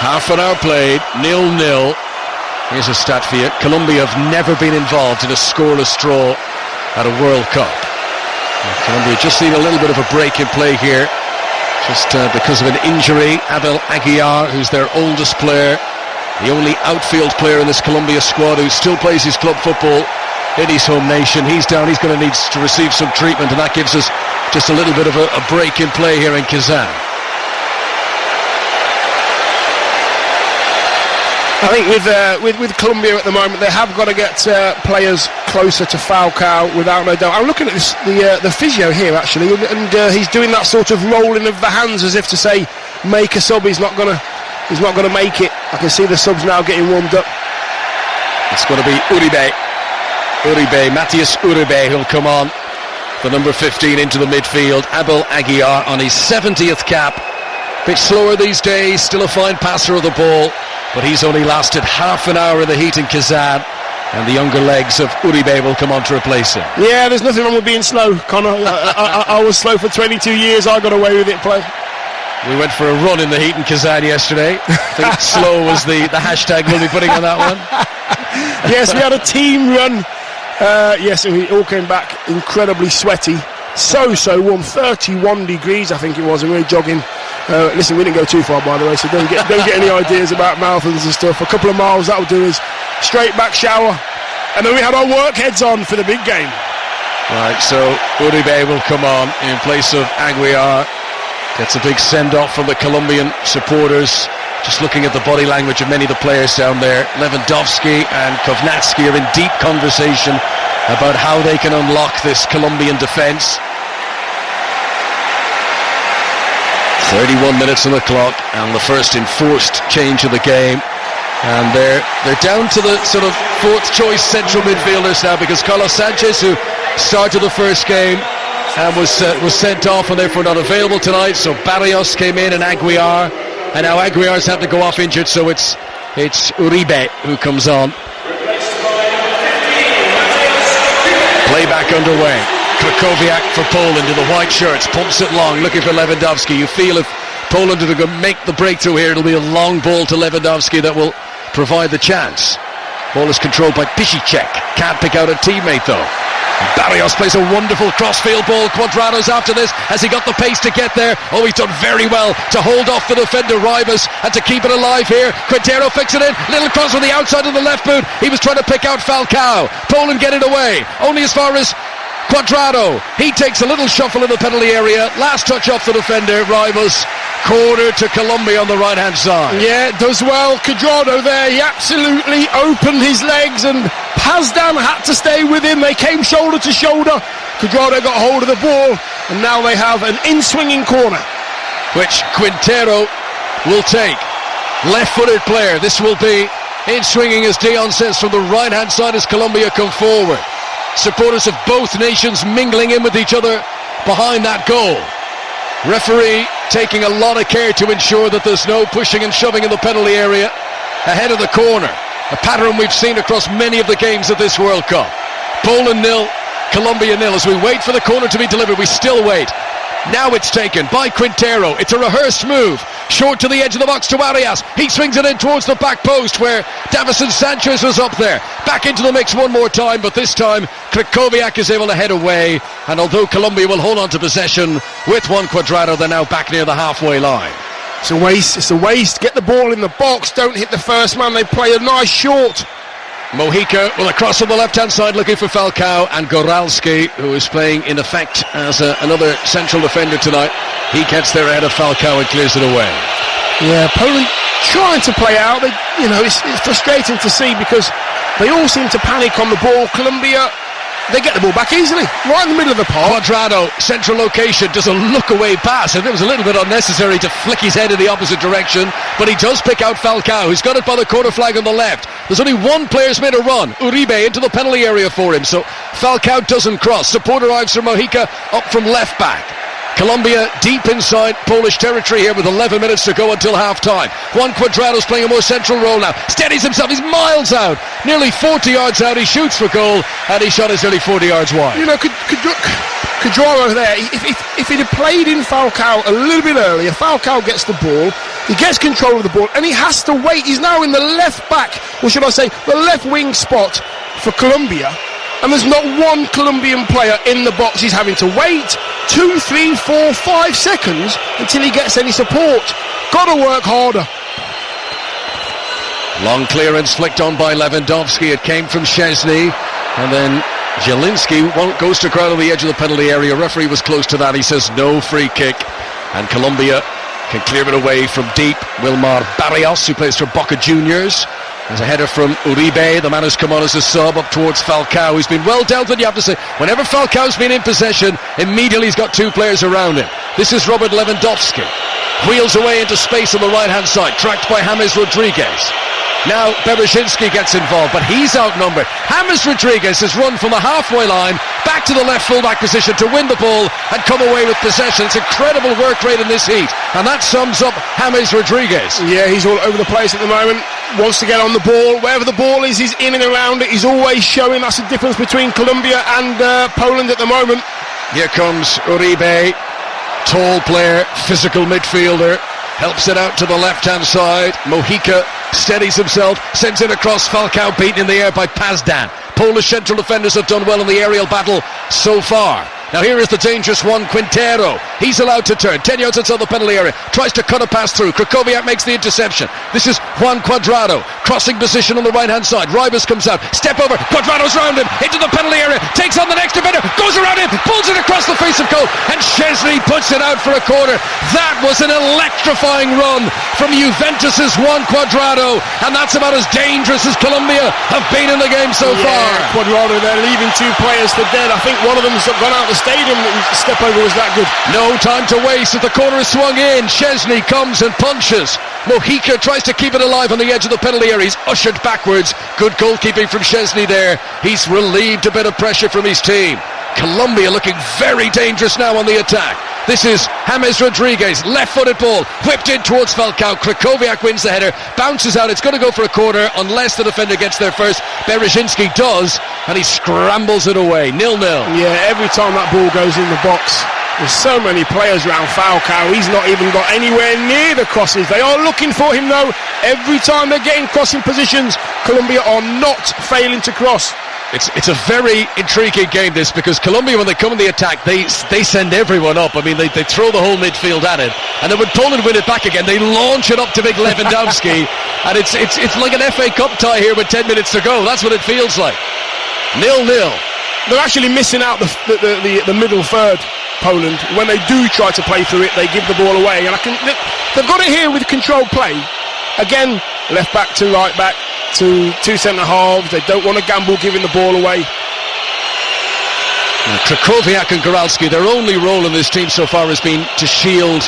Half an hour played, 0-0. Here's a stat for you. Colombia have never been involved in a scoreless draw at a World Cup. And Colombia just need a little bit of a break in play here, just because of an injury. Abel Aguilar, who's their oldest player, the only outfield player in this Colombia squad who still plays his club football in his home nation. He's down, he's going to need to receive some treatment, and that gives us just a little bit of a break in play here in Kazan. I think with Colombia at the moment, they have got to get players closer to Falcao, without no doubt. I'm looking at this, the physio here actually, and he's doing that sort of rolling of the hands as if to say, make a sub. He's not gonna make it. I can see the subs now getting warmed up. It's going to be Matthias Uribe, who'll come on, the number 15 into the midfield. Abel Aguilar on his 70th cap. Bit slower these days, still a fine passer of the ball, but he's only lasted half an hour in the heat in Kazan, and the younger legs of Uribe will come on to replace him. Yeah, there's nothing wrong with being slow, Connor. I was slow for 22 years, I got away with it. We went for a run in the heat in Kazan yesterday. I think slow was the hashtag we'll be putting on that one. Yes, we had a team run. Yes, and we all came back incredibly sweaty. So warm, 31 degrees I think it was, and we were jogging. Listen, we didn't go too far, by the way, so don't get any ideas about marathons and stuff. A couple of miles, that'll do us. Straight back shower, and then we had our work heads on for the big game. Right, so Uribe will come on in place of Aguilar. Gets a big send-off from the Colombian supporters. Just looking at the body language of many of the players down there. Lewandowski and Kovnatski are in deep conversation about how they can unlock this Colombian defence. 31 minutes on the clock, and the first enforced change of the game. And they're down to the sort of fourth choice central midfielders now, because Carlos Sanchez, who started the first game and was sent off and therefore not available tonight, so Barrios came in and Aguiar, and now Aguiar's had to go off injured, so it's Uribe who comes on. Playback underway. Krakowiak for Poland in the white shirts, pumps it long, looking for Lewandowski. You feel if Poland are going to make the breakthrough here, it'll be a long ball to Lewandowski that will provide the chance. Ball is controlled by Pisicek. Can't pick out a teammate though. Barrios plays a wonderful crossfield ball. Cuadrado's after this. Has he got the pace to get there? Oh, he's done very well to hold off the defender Ribas and to keep it alive here. Quintero fixes it in. Little cross on the outside of the left boot. He was trying to pick out Falcao. Poland get it away. Only as far as Cuadrado. He takes a little shuffle in the penalty area. Last touch off the defender Ribas. Corner to Colombia on the right hand side. Yeah, does well. Cuadrado there, he absolutely opened his legs, and Pazdan had to stay with him. They came shoulder to shoulder. Cuadrado got hold of the ball, and now they have an in-swinging corner, which Quintero will take. Left-footed player. This will be in-swinging, as Dion says, from the right hand side as Colombia come forward. Supporters of both nations mingling in with each other behind that goal. Referee taking a lot of care to ensure that there's no pushing and shoving in the penalty area ahead of the corner. A pattern we've seen across many of the games of this World Cup. Poland 0, Colombia 0. As we wait for the corner to be delivered, we still wait. Now it's taken by Quintero. It's a rehearsed move. Short to the edge of the box to Arias. He swings it in towards the back post where Davison Sanchez was up there. Back into the mix one more time, but this time Krakowiak is able to head away. And although Colombia will hold on to possession with Juan Cuadrado, they're now back near the halfway line. It's a waste. Get the ball in the box. Don't hit the first man. They play a nice short. Mojica will across on the left-hand side looking for Falcao, and Goralski, who is playing in effect as another central defender tonight. He gets there ahead of Falcao and clears it away. Yeah, Poland trying to play out. It's frustrating to see because they all seem to panic on the ball. Colombia, they get the ball back easily, right in the middle of the park. Cuadrado, central location, does a look-away pass, and it was a little bit unnecessary to flick his head in the opposite direction, but he does pick out Falcao, who's got it by the corner flag on the left. There's only one player's made a run, Uribe, into the penalty area for him, so Falcao doesn't cross. Support arrives from Mojica up from left back. Colombia deep inside Polish territory here with 11 minutes to go until half-time. Juan Cuadrado's playing a more central role now. Steadies himself, he's miles out. Nearly 40 yards out, he shoots for goal, and his shot is nearly 40 yards wide. Cuadrado there, if he'd have played in Falcao a little bit earlier, Falcao gets the ball, he gets control of the ball, and he has to wait. He's now in the left back, or should I say, the left wing spot for Colombia. And there's not one Colombian player in the box. He's having to wait 2, 3, 4, 5 seconds until he gets any support. Got to work harder. Long clearance flicked on by Lewandowski. It came from Szczesny, and then Zielinski goes to crowd on the edge of the penalty area. Referee was close to that. He says no free kick, and Colombia can clear it away from deep. Wilmar Barrios, who plays for Boca Juniors. There's a header from Uribe, the man who's come on as a sub up towards Falcao, who's been well dealt with, you have to say. Whenever Falcao's been in possession, immediately he's got two players around him. This is Robert Lewandowski. Wheels away into space on the right-hand side, tracked by James Rodriguez. Now Bereszyński gets involved, but he's outnumbered. James Rodriguez has run from the halfway line back to the left full-back position to win the ball and come away with possession. It's incredible work rate in this heat, and that sums up James Rodriguez. Yeah, he's all over the place at the moment. Wants to get on the ball. Wherever the ball is, he's in and around it. He's always showing. That's the difference between Colombia and Poland at the moment. Here comes Uribe, tall player, physical midfielder. Helps it out to the left-hand side. Mojica steadies himself, sends it across. Falcao beaten in the air by Pazdan. Polish central defenders have done well in the aerial battle so far. Now here is the dangerous one, Quintero. He's allowed to turn 10 yards inside the penalty area, tries to cut a pass through. Krakowiak makes the interception. This is Juan Cuadrado, crossing position on the right hand side. Ribas comes out, step over, Cuadrado's round him, into the penalty area, takes on the next defender, goes around him, pulls it across the face of goal, and Szczesny puts it out for a corner. That was an electrifying run from Juventus's Juan Cuadrado, and that's about as dangerous as Colombia have been in the game so far. Cuadrado, they're leaving two players for dead. I think one of them's gone out the stadium. The step over was that good. No time to waste as the corner is swung in. Szczesny comes and punches. Mojica tries to keep it alive on the edge of the penalty area. He's ushered backwards. Good goalkeeping from Szczesny there. He's relieved a bit of pressure from his team. Colombia looking very dangerous now on the attack. This is James Rodriguez, left-footed ball, whipped in towards Falcao. Krakowiak wins the header, bounces out. It's going to go for a corner unless the defender gets there first. Berezinski does, and he scrambles it away. 0-0. Yeah, every time that ball goes in the box, there's so many players around Falcao. He's not even got anywhere near the crosses. They are looking for him though. Every time they're getting crossing positions, Colombia are not failing to cross. It's a very intriguing game, this, because Colombia, when they come in the attack, they send everyone up. I mean, they throw the whole midfield at it, and then when Poland win it back again, they launch it up to big Lewandowski, and it's like an FA Cup tie here with 10 minutes to go. That's what it feels like. 0-0. They're actually missing out the middle third, Poland. When they do try to play through it, they give the ball away, and they've got it here with controlled play. Again, left back to right back to two centre halves. They don't want to gamble giving the ball away. Krakowiak and Goralski, their only role in this team so far has been to shield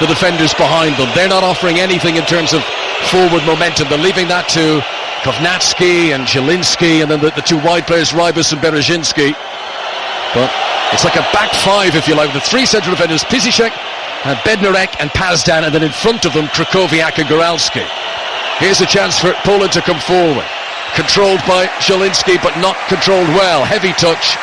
the defenders behind them. They're not offering anything in terms of forward momentum. They're leaving that to Kovnatski and Zielinski, and then the two wide players, Ribas and Berezinski. But it's like a back five, if you like, with the three central defenders, Pisicek, Bednarek and Pazdan, and then in front of them Krakowiak and Goralski. Here's a chance for Poland to come forward. Controlled by Zielinski, but not controlled well. Heavy touch.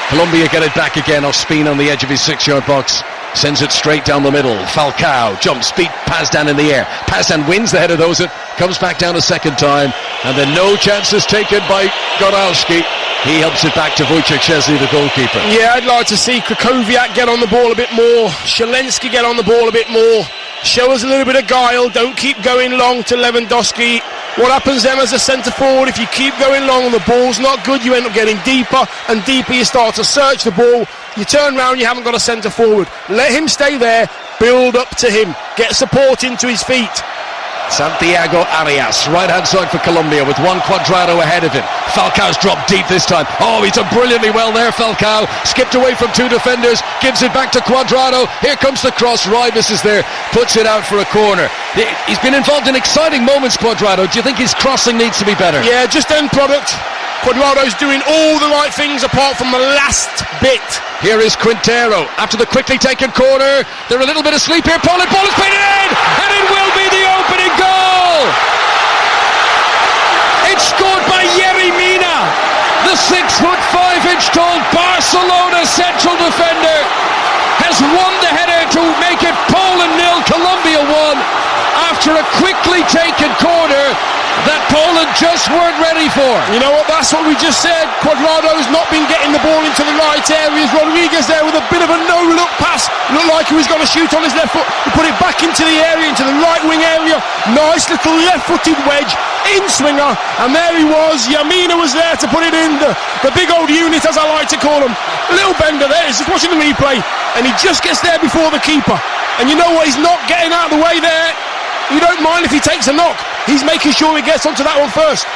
Colombia get it back again. Ospina on the edge of his 6-yard box. Sends it straight down the middle. Falcao jumps, beat Pazdan in the air. Pazdan wins the header, though, it comes back down a second time. And then no chances taken by Goralski. He helps it back to Wojciech Szczesny, the goalkeeper. Yeah, I'd like to see Krakowiak get on the ball a bit more. Zielinski get on the ball a bit more. Show us a little bit of guile. Don't keep going long to Lewandowski. What happens then as a centre forward, if you keep going long and the ball's not good, you end up getting deeper and deeper. You start to search the ball. You turn round, you haven't got a centre forward. Let him stay there. Build up to him. Get support into his feet. Santiago Arias, right-hand side for Colombia, with Juan Cuadrado ahead of him. Falcao's dropped deep this time. Oh, he's done brilliantly well there, Falcao. Skipped away from two defenders, gives it back to Cuadrado. Here comes the cross. Ribas is there, puts it out for a corner. He's been involved in exciting moments, Cuadrado. Do you think his crossing needs to be better? Yeah, just end product. Cuadrado's doing all the right things apart from the last bit. Here is Quintero after the quickly taken corner. They're a little bit asleep here. Poland ball is played in, and it will be the opening goal. It's scored by Yerry Mina, the 6'5" tall Barcelona central defender has won the header to make it Poland 0, Colombia 1. After a quickly taken corner that Poland just weren't ready for. You know what, that's what we just said. Cuadrado's not been getting the ball into the right areas. Rodriguez there with a bit of a no-look pass. Looked like he was going to shoot on his left foot. He put it back into the area, into the right wing area. Nice little left-footed wedge, in-swinger. And there he was. Yamina was there to put it in. The big old unit, as I like to call him. A little bender there. He's just watching the replay. And he just gets there before the keeper. And you know what, he's not getting out of the way there. You don't mind if he takes a knock. He's making sure he gets onto that one first.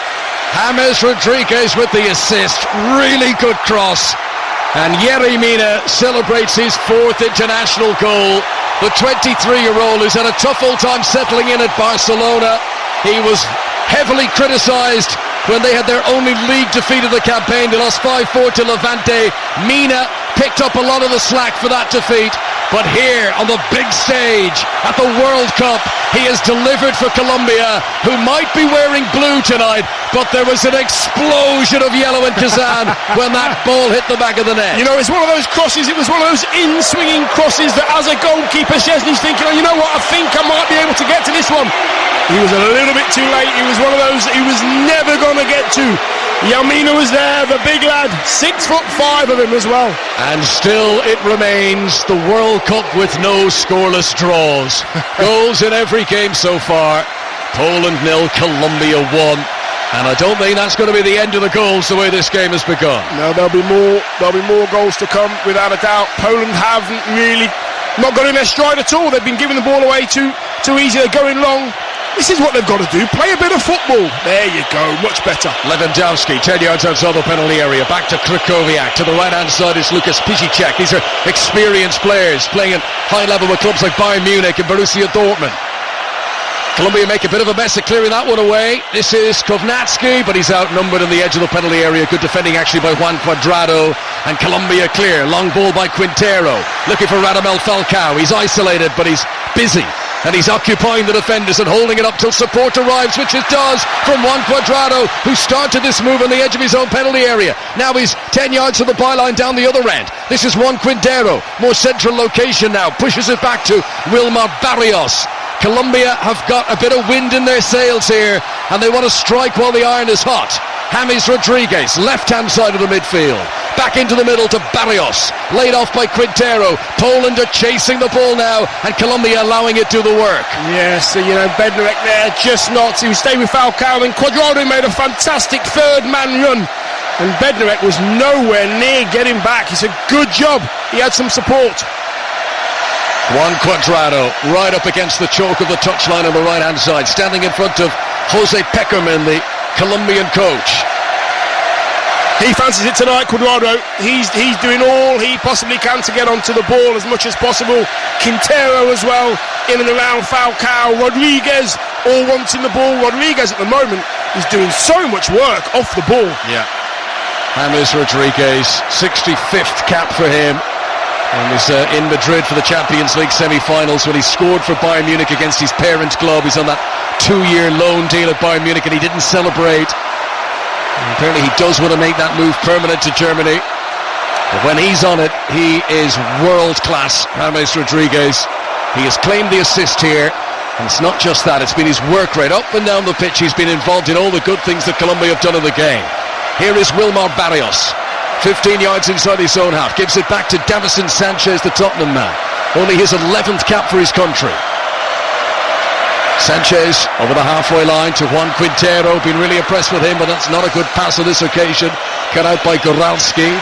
James Rodriguez with the assist. Really good cross. And Yerry Mina celebrates his 4th international goal. The 23-year-old who's had a tough old time settling in at Barcelona. He was heavily criticised when they had their only league defeat of the campaign. They lost 5-4 to Levante. Mina picked up a lot of the slack for that defeat. But here on the big stage at the World Cup, he has delivered for Colombia, who might be wearing blue tonight, but there was an explosion of yellow in Kazan when that ball hit the back of the net. You know, it's one of those crosses, it was one of those in-swinging crosses that as a goalkeeper, Szczesny's thinking, oh, you know what, I think I might be able to get to this one. He was a little bit too late. He was one of those that he was never going to get to. Yamina was there, the big lad, 6'5" of him as well. And still it remains the World Cup with no scoreless draws. Goals in every game so far. Poland 0, Colombia 1. And I don't think that's going to be the end of the goals the way this game has begun. No, there'll be more goals to come without a doubt. Poland haven't really not got in their stride at all. They've been giving the ball away too easy. They're going long. This is what they've got to do. Play a bit of football. There you go. Much better. Lewandowski, 10 yards outside the penalty area. Back to Krychowiak. To the right-hand side is Lukas Piszczek. These are experienced players playing at high level with clubs like Bayern Munich and Borussia Dortmund. Colombia make a bit of a mess of clearing that one away. This is Kovnatski, but he's outnumbered in the edge of the penalty area. Good defending actually by Juan Cuadrado. And Colombia clear. Long ball by Quintero. Looking for Radamel Falcao. He's isolated, but he's busy. And he's occupying the defenders and holding it up till support arrives, which it does from Juan Cuadrado, who started this move on the edge of his own penalty area. Now he's 10 yards to the byline down the other end. This is Juan Quintero. More central location now. Pushes it back to Wilmar Barrios. Colombia have got a bit of wind in their sails here, and they want to strike while the iron is hot. James Rodriguez, left-hand side of the midfield. Back into the middle to Barrios. Laid off by Quintero. Poland are chasing the ball now, and Colombia allowing it to do the work. Yes, Bednarek there, just not. He was staying with Falcao, and Cuadrado made a fantastic third-man run. And Bednarek was nowhere near getting back. It's a good job. He had some support. Juan Cuadrado right up against the choke of the touchline on the right-hand side, standing in front of Jose Peckerman, the Colombian coach. He fancies it tonight, Cuadrado. He's doing all he possibly can to get onto the ball as much as possible. Quintero as well, in and around Falcao. Rodriguez, all wanting the ball. Rodriguez at the moment is doing so much work off the ball. Yeah. James Rodriguez, 65th cap for him. And was in Madrid for the Champions League semi-finals when he scored for Bayern Munich against his parent club. He's on that 2-year loan deal at Bayern Munich, and he didn't celebrate. And apparently he does want to make that move permanent to Germany. But when he's on it, he is world-class, James Rodriguez. He has claimed the assist here. And it's not just that, it's been his work rate up and down the pitch. He's been involved in all the good things that Colombia have done in the game. Here is Wilmar Barrios. 15 yards inside his own half. Gives it back to Davison Sanchez, the Tottenham man. Only his 11th cap for his country. Sanchez over the halfway line to Juan Quintero. Been really impressed with him, but that's not a good pass on this occasion. Cut out by Goralski.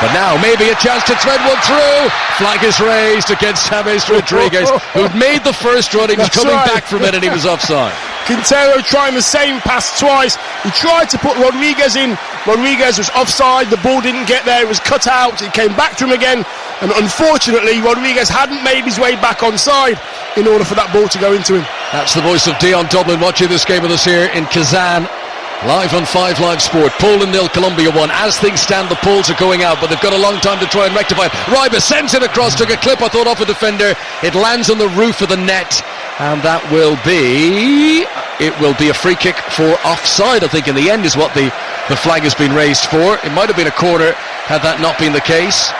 But now maybe a chance to thread one through. Flag is raised against James Rodriguez, who'd made the first run. He was coming back from it and he was offside. Quintero trying the same pass twice. He tried to put Rodriguez in. Rodriguez was offside. The ball didn't get there. It was cut out. It came back to him again. And unfortunately, Rodriguez hadn't made his way back onside in order for that ball to go into him. That's the voice of Dion Dublin watching this game with us here in Kazan. Live on 5 Live Sport. Poland 0, Colombia 1. As things stand, the Poles are going out, but they've got a long time to try and rectify it. Ryba sends it across, took a clip, I thought, off a defender. It lands on the roof of the net, and that will be a free kick for offside, I think, in the end, is what the flag has been raised for. It might have been a corner had that not been the case.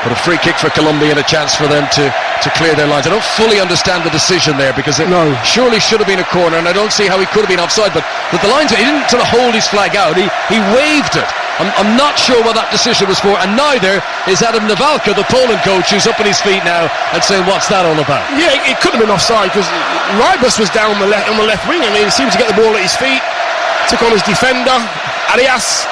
But a free kick for Colombia and a chance for them to clear their lines. I don't fully understand the decision there, because it surely should have been a corner, and I don't see how he could have been offside. But the lines, he didn't sort of hold his flag out. He waved it. I'm not sure what that decision was for, and neither is Adam Nawalka, the Poland coach, who's up on his feet now and saying, what's that all about? Yeah, it could have been offside, because Rybus was down on the left wing. I mean, he seemed to get the ball at his feet, took on his defender, Arias.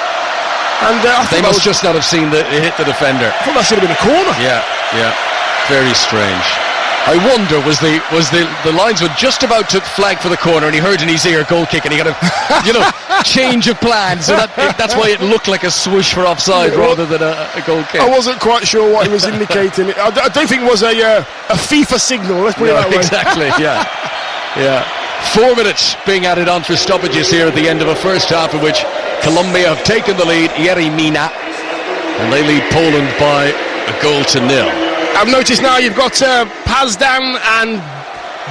And they must just not have seen it hit the defender. I thought that should have been a corner. Yeah, very strange. I wonder, was the linesman just about to flag for the corner, and he heard in his ear goal kick, and he got a change of plans, so that's why it looked like a swoosh for offside rather than a goal kick. I wasn't quite sure what he was indicating. I don't think it was a FIFA signal. Let's put it that way. Exactly. Yeah. 4 minutes being added on for stoppages here at the end of a first half in which Colombia have taken the lead, Yeremina, and they lead Poland by a 1-0. I've noticed now you've got Pazdan and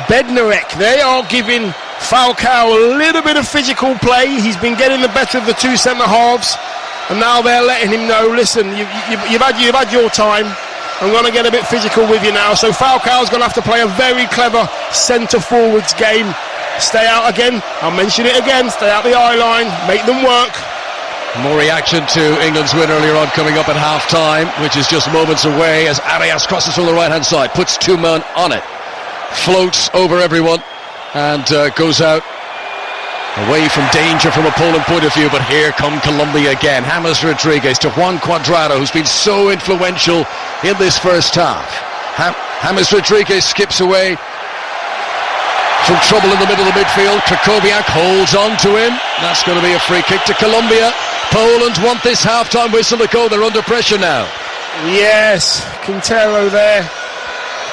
Bednarek. They are giving Falcao a little bit of physical play. He's been getting the better of the two centre-halves, and now they're letting him know, listen, you've had your time. I'm going to get a bit physical with you now. So Falcao's going to have to play a very clever centre-forwards game. Stay out again. I'll mention it again. Stay out the eye line. Make them work. More reaction to England's win earlier on coming up at half-time, which is just moments away as Arias crosses from the right-hand side, puts two men on it, floats over everyone, and goes out away from danger from a Poland point of view. But here come Colombia again. James Rodriguez to Juan Cuadrado, who's been so influential in this first half. James Rodriguez skips away from trouble in the middle of the midfield. Krychowiak holds on to him. That's going to be a free kick to Colombia. Poland want this half-time whistle to go. They're under pressure now. Yes, Quintero there.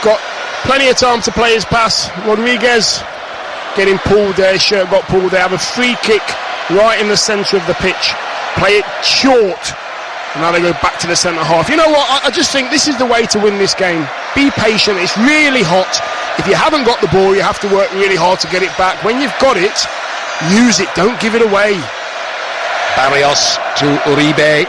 Got plenty of time to play his pass. Rodriguez getting pulled there. His shirt got pulled there. Have a free kick right in the centre of the pitch. Play it short. And now they go back to the centre half. You know what? I just think this is the way to win this game. Be patient. It's really hot. If you haven't got the ball, you have to work really hard to get it back. When you've got it, use it. Don't give it away. Barrios to Uribe.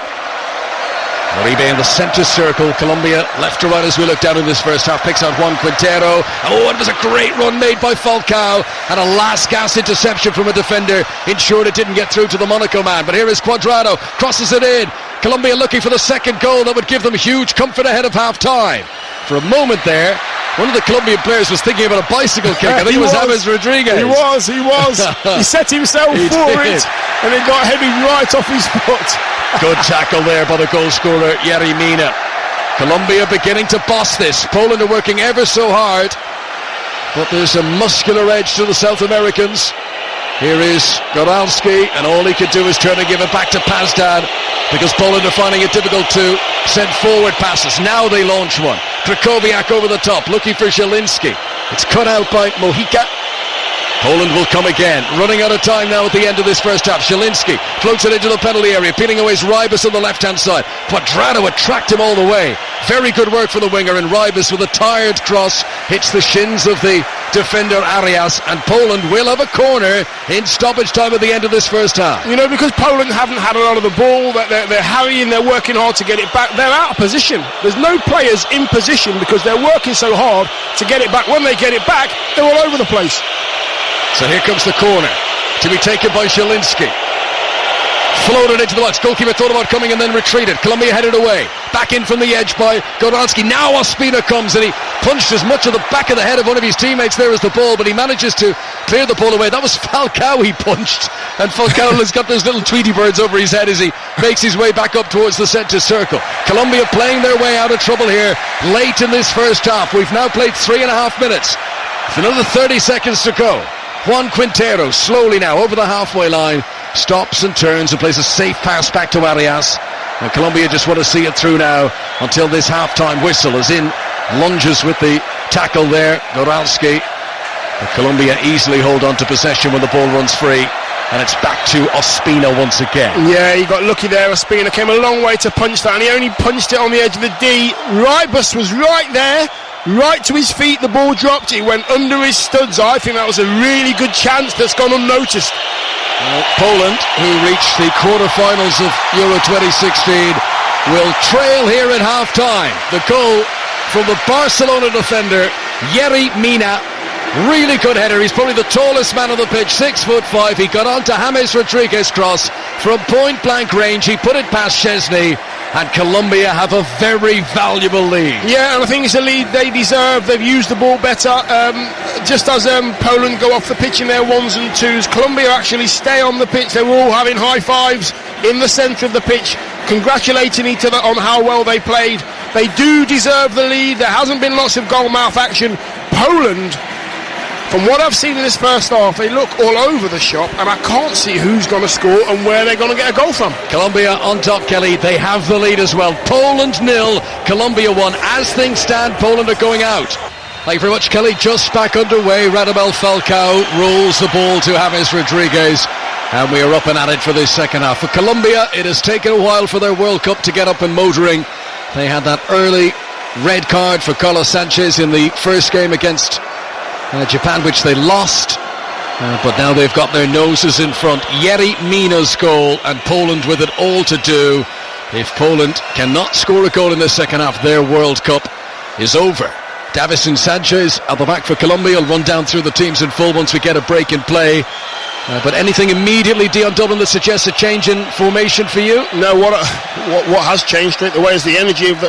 Uribe in the centre circle. Colombia left to right as we look down in this first half. Picks out Juan Quintero. Oh, it was a great run made by Falcao. And a last gasp interception from a defender ensured it didn't get through to the Monaco man. But here is Cuadrado. Crosses it in. Colombia looking for the second goal that would give them huge comfort ahead of half-time. For a moment there, one of the Colombian players was thinking about a bicycle kick. I think it was James Rodriguez. He was. He set himself for it, and it got headed right off his foot. Good tackle there by the goal scorer, Yerry Mina. Colombia beginning to boss this. Poland are working ever so hard, but there's a muscular edge to the South Americans. Here is Goralski, and all he could do is turn and give it back to Pazdan, because Poland are finding it difficult to send forward passes. Now they launch one. Krychowiak over the top, looking for Zielinski. It's cut out by Mojica. Poland will come again, running out of time now at the end of this first half. Zielinski floats it into the penalty area, peeling away Rybus on the left-hand side. Cuadrado would tracked him all the way. Very good work for the winger, and Rybus with a tired cross hits the shins of the defender Arias, and Poland will have a corner in stoppage time at the end of this first half. You know, because Poland haven't had a lot of the ball, they're harrying, they're working hard to get it back. They're out of position. There's no players in position because they're working so hard to get it back. When they get it back, they're all over the place. So here comes the corner, to be taken by Zielinski. Floated into the box. Goalkeeper thought about coming and then retreated. Colombia headed away. Back in from the edge by Goralski. Now Ospina comes, and he punched as much of the back of the head of one of his teammates there as the ball, but he manages to clear the ball away. That was Falcao he punched, and Falcao has got those little Tweety birds over his head as he makes his way back up towards the centre circle. Colombia playing their way out of trouble here late in this first half. We've now played 3.5 minutes. With another 30 seconds to go. Juan Quintero slowly now over the halfway line, stops and turns and plays a safe pass back to Arias. And Colombia just want to see it through now until this half-time whistle is in. Lunges with the tackle there, Goralski. But Colombia easily hold on to possession when the ball runs free, and it's back to Ospina once again. Yeah, he got lucky there. Ospina came a long way to punch that, and he only punched it on the edge of the D. Rybus was right there. Right to his feet, the ball dropped. It went under his studs. I think that was a really good chance that's gone unnoticed. Poland, who reached the quarter-finals of Euro 2016, will trail here at half-time. The goal from the Barcelona defender, Yerry Mina. Really good header. He's probably the tallest man on the pitch, 6'5". He got onto James Rodriguez cross from point-blank range. He put it past Szczesny. And Colombia have a very valuable lead. Yeah, and I think it's a lead they deserve. They've used the ball better. Just as Poland go off the pitch in their ones and twos, Colombia actually stay on the pitch. They were all having high fives in the centre of the pitch, congratulating each other on how well they played. They do deserve the lead. There hasn't been lots of goalmouth action. Poland, from what I've seen in this first half, they look all over the shop, and I can't see who's going to score and where they're going to get a goal from. Colombia on top, Kelly. They have the lead as well. Poland 0, Colombia 1. As things stand, Poland are going out. Thank you very much, Kelly. Just back underway. Radamel Falcao rolls the ball to James Rodriguez, and we are up and at it for this second half. For Colombia, it has taken a while for their World Cup to get up and motoring. They had that early red card for Carlos Sanchez in the first game against Japan, which they lost, but now they've got their noses in front. Yerry Mina's goal, and Poland with it all to do. If Poland cannot score a goal in the second half, their World Cup is over. Davison Sanchez at the back for Colombia will run down through the teams in full once we get a break in play. But anything immediately, Dion Dublin, that suggests a change in formation for you? No, what has changed straight away is the energy of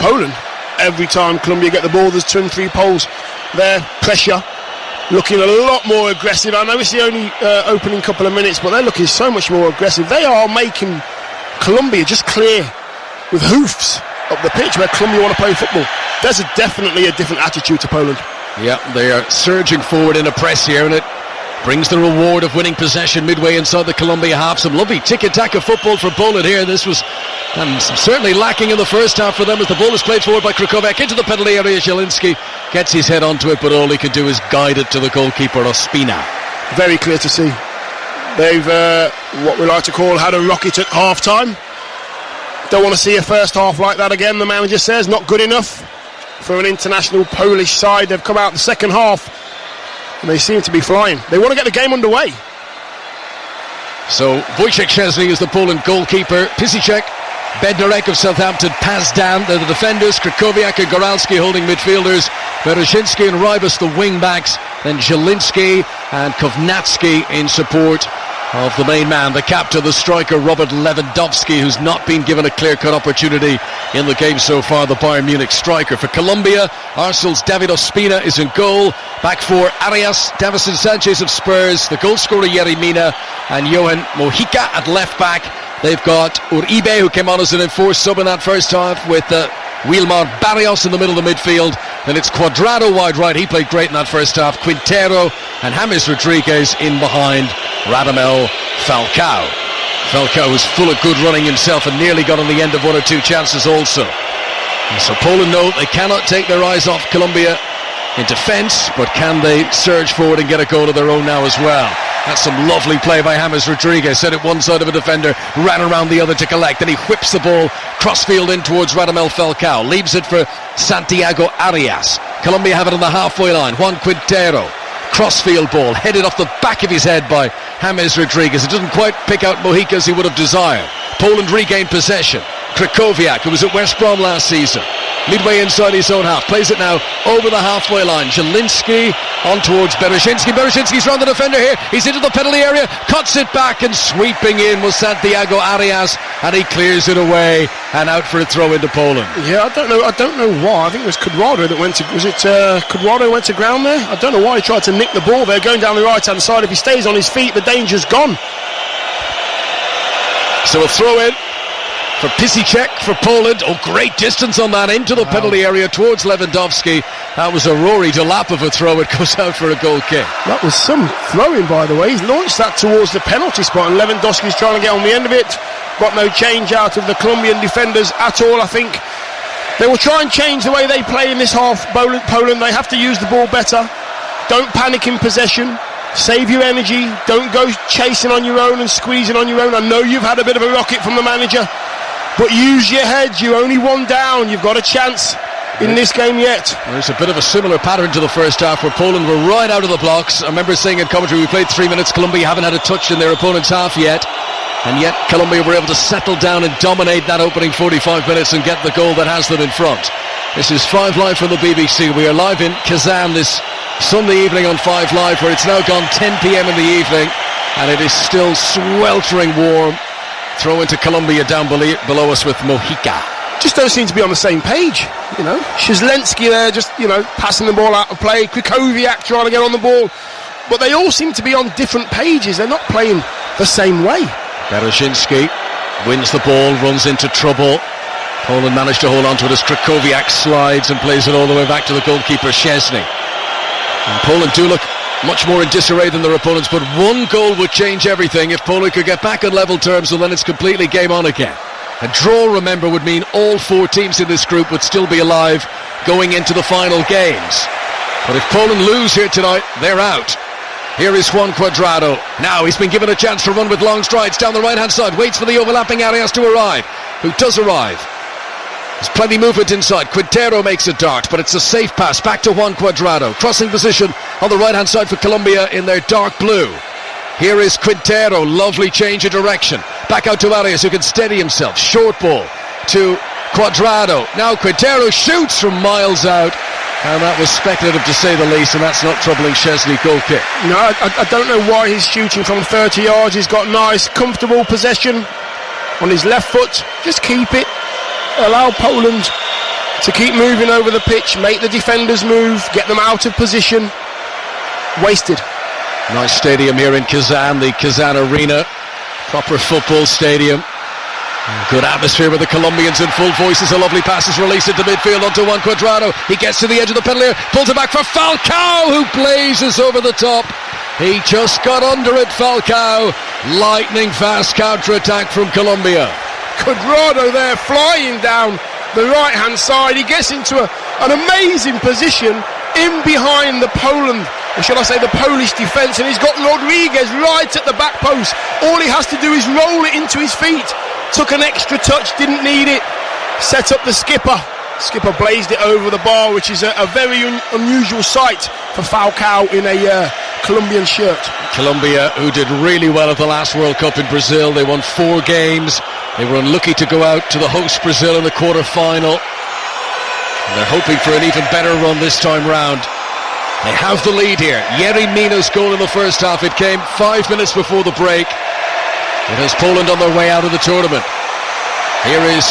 Poland. Every time Colombia get the ball, there's 2 and 3 Poles there, pressure, looking a lot more aggressive. I know it's the only opening couple of minutes, but they're looking so much more aggressive. They are making Colombia just clear with hoofs up the pitch where Colombia want to play football. There's definitely a different attitude to Poland. Yeah, they are surging forward in a press here, and it brings the reward of winning possession midway inside the Colombia half. Some lovely tiki-taka football for Poland here. This was certainly lacking in the first half for them as the ball is played forward by Krychowiak into the penalty area. Zielinski gets his head onto it, but all he can do is guide it to the goalkeeper, Ospina. Very clear to see. They've, what we like to call, had a rocket at half-time. Don't want to see a first half like that again, the manager says. Not good enough for an international Polish side. They've come out the second half and they seem to be flying. They want to get the game underway. So Wojciech Szczesny is the Poland goalkeeper. Pisicek, Bednarek of Southampton, Pazdan, they're the defenders. Krychowiak and Goralski holding midfielders. Bereszyński and Rybus the wing backs. Then Zielinski and Kovnatski in support of the main man, the captain, the striker Robert Lewandowski, who's not been given a clear-cut opportunity in the game so far, the Bayern Munich striker. For Colombia, Arsenal's David Ospina is in goal. Back four, Arias, Davison Sanchez of Spurs, the goal scorer Yerry Mina, and Johan Mojica at left back. They've got Uribe, who came on as an enforced sub in that first half, with Wilmar Barrios in the middle of the midfield. Then it's Cuadrado wide right, he played great in that first half. Quintero and James Rodriguez in behind Radamel Falcao. Falcao was full of good running himself and nearly got on the end of 1 or 2 chances also. And so Poland know they cannot take their eyes off Colombia in defence, but can they surge forward and get a goal of their own now as well? That's some lovely play by James Rodriguez. Set it one side of a defender, ran around the other to collect, then he whips the ball crossfield in towards Radamel Falcao, leaves it for Santiago Arias. Colombia have it on the halfway line. Juan Quintero, crossfield ball, headed off the back of his head by James Rodriguez. It doesn't quite pick out Mojica as he would have desired. Poland regained possession. Krychowiak, who was at West Brom last season, midway inside his own half, plays it now over the halfway line. Zielinski on towards Bereszyński. Bereszyński's round the defender here. He's into the penalty area, cuts it back, and sweeping in was Santiago Arias, and he clears it away and out for a throw into Poland. Yeah, I don't know why. I think it was Cuadrado that went to. Was it Cuadrado went to ground there? I don't know why he tried to nick the ball there, going down the right hand side. If he stays on his feet, the danger's gone. So a throw in for Pisicek for Poland. Oh, great distance on that into the penalty area towards Lewandowski. That was a Rory Delap of a throw. It goes out for a goal kick. That was some throwing, by the way. He's launched that towards the penalty spot, and Lewandowski's trying to get on the end of it. Got no change out of the Colombian defenders at all. I think they will try and change the way they play in this half. Poland, they have to use the ball better. Don't panic in possession. Save your energy. Don't go chasing on your own and squeezing on your own. I know you've had a bit of a rocket from the manager, but use your head. You're only one down. You've got a chance in this game yet. There's a bit of a similar pattern to the first half where Poland were right out of the blocks. I remember saying in commentary, we played 3 minutes, Colombia haven't had a touch in their opponent's half yet, and yet Colombia were able to settle down and dominate that opening 45 minutes and get the goal that has them in front. This is 5 Live from the BBC. We are live in Kazan this Sunday evening on 5 Live, where it's now gone 10 p.m. in the evening and it is still sweltering warm. Throw into Colombia down below us with Mojica. Just don't seem to be on the same page, you know. Zielinski there just, passing the ball out of play. Krychowiak trying to get on the ball. But they all seem to be on different pages. They're not playing the same way. Bereszyński wins the ball, runs into trouble. Poland managed to hold on to it as Krychowiak slides and plays it all the way back to the goalkeeper, Szczesny. And Poland do look much more in disarray than their opponents, but one goal would change everything. If Poland could get back on level terms, well, then it's completely game on again. A draw, remember, would mean all 4 teams in this group would still be alive going into the final games. But if Poland lose here tonight, they're out. Here is Juan Cuadrado. Now he's been given a chance to run with long strides down the right-hand side. Waits for the overlapping Arias to arrive, who does arrive. There's plenty of movement inside. Quintero makes a dart, but it's a safe pass back to Juan Cuadrado. Crossing position on the right-hand side for Colombia in their dark blue. Here is Quintero. Lovely change of direction. Back out to Arias, who can steady himself. Short ball to Cuadrado. Now Quintero shoots from miles out. And that was speculative to say the least, and that's not troubling Szczesny. Goal kick. No, I don't know why he's shooting from 30 yards. He's got nice, comfortable possession on his left foot. Just keep it. Allow Poland to keep moving over the pitch, make the defenders move, get them out of position. Wasted. Nice stadium here in Kazan, the Kazan Arena. Proper football stadium. Good atmosphere with the Colombians in full voices. A lovely pass is released into midfield onto Juan Cuadrado. He gets to the edge of the penalty area, pulls it back for Falcao, who blazes over the top. He just got under it, Falcao. Lightning fast counter-attack from Colombia. Cuadrado there flying down the right hand side. He gets into an amazing position in behind the Poland, or should I say the Polish defence, and he's got Rodriguez right at the back post. All he has to do is roll it into his feet. Took an extra touch, didn't need it. Set up the skipper. Skipper blazed it over the bar, which is a very unusual sight for Falcao in a Colombian shirt. Colombia, who did really well at the last World Cup in Brazil. They won 4 games. They were unlucky to go out to the host Brazil in the quarter-final. And they're hoping for an even better run this time round. They have the lead here. Yerry Mina's goal in the first half. It came 5 minutes before the break. It has Poland on their way out of the tournament. Here is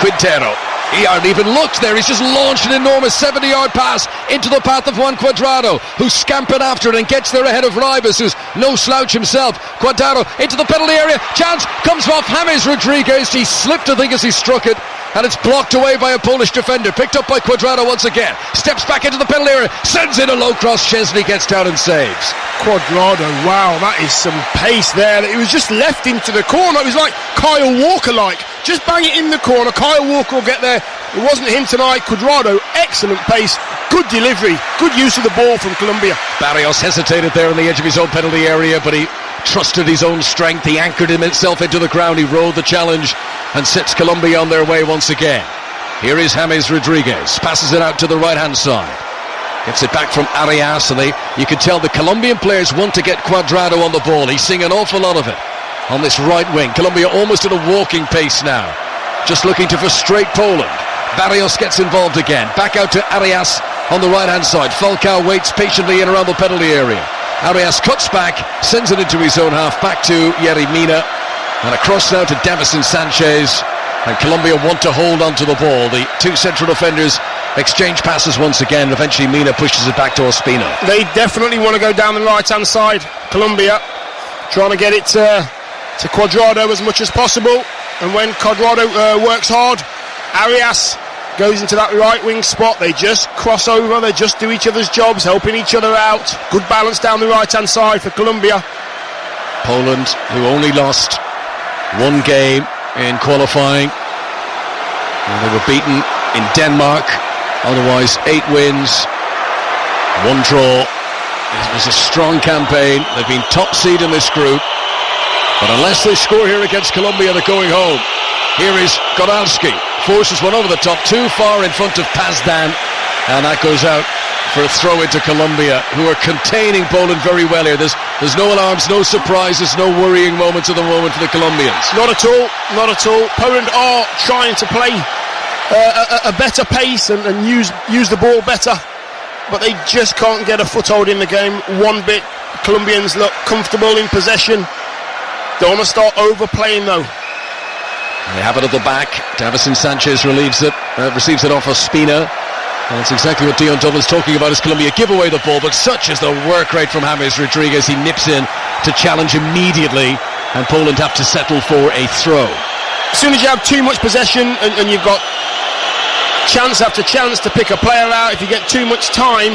Quintero. He hardly even looked there. He's just launched an enormous 70-yard pass into the path of Juan Cuadrado, who's scampered after it and gets there ahead of Ribas, who's no slouch himself. Cuadrado into the penalty area. Chance comes off James Rodriguez. He slipped, I think, as he struck it. And it's blocked away by a Polish defender. Picked up by Cuadrado once again. Steps back into the penalty area. Sends in a low cross. Szczesny gets down and saves. Cuadrado, wow, that is some pace there. It was just left into the corner. It was like Kyle Walker-like. Just bang it in the corner. Kyle Walker will get there. It wasn't him tonight. Cuadrado, excellent pace. Good delivery. Good use of the ball from Colombia. Barrios hesitated there on the edge of his own penalty area, but he trusted his own strength. He anchored himself into the ground. He rode the challenge and sets Colombia on their way once again. Here is James Rodriguez. Passes it out to the right-hand side. Gets it back from Arias, and you can tell the Colombian players want to get Cuadrado on the ball. He's seeing an awful lot of it on this right wing. Colombia almost at a walking pace now, just looking to frustrate Poland. Barrios gets involved again. Back out to Arias on the right-hand side. Falcao waits patiently in around the penalty area. Arias cuts back, sends it into his own half, back to Yerry Mina, and across now to Davison Sanchez. And Colombia want to hold on to the ball. The 2 central defenders exchange passes once again. Eventually Mina pushes it back to Ospina. They definitely want to go down the right-hand side. Colombia trying to get it to Cuadrado as much as possible. And when Cuadrado works hard, Arias goes into that right wing spot. They just cross over, they just do each other's jobs, helping each other out. Good balance down the right hand side for Colombia. Poland, who only lost 1 game in qualifying, and they were beaten in Denmark. Otherwise 8 wins, 1 draw. It was a strong campaign. They've been top seed in this group, but unless they score here against Colombia, they're going home. Here is Godalski, forces one over the top, too far in front of Pazdan, and that goes out for a throw into Colombia, who are containing Poland very well here. There's no alarms, no surprises, no worrying moments at the moment for the Colombians. Not at all, not at all. Poland are trying to play a better pace and use the ball better, but they just can't get a foothold in the game one bit. Colombians look comfortable in possession. Don't want to start overplaying though. They have it at the back. Davison Sanchez receives it off Ospina. And that's exactly what Dion Dublin's talking about, as Colombia give away the ball, but such is the work rate from James Rodriguez. He nips in to challenge immediately, and Poland have to settle for a throw. As soon as you have too much possession and you've got chance after chance to pick a player out, if you get too much time,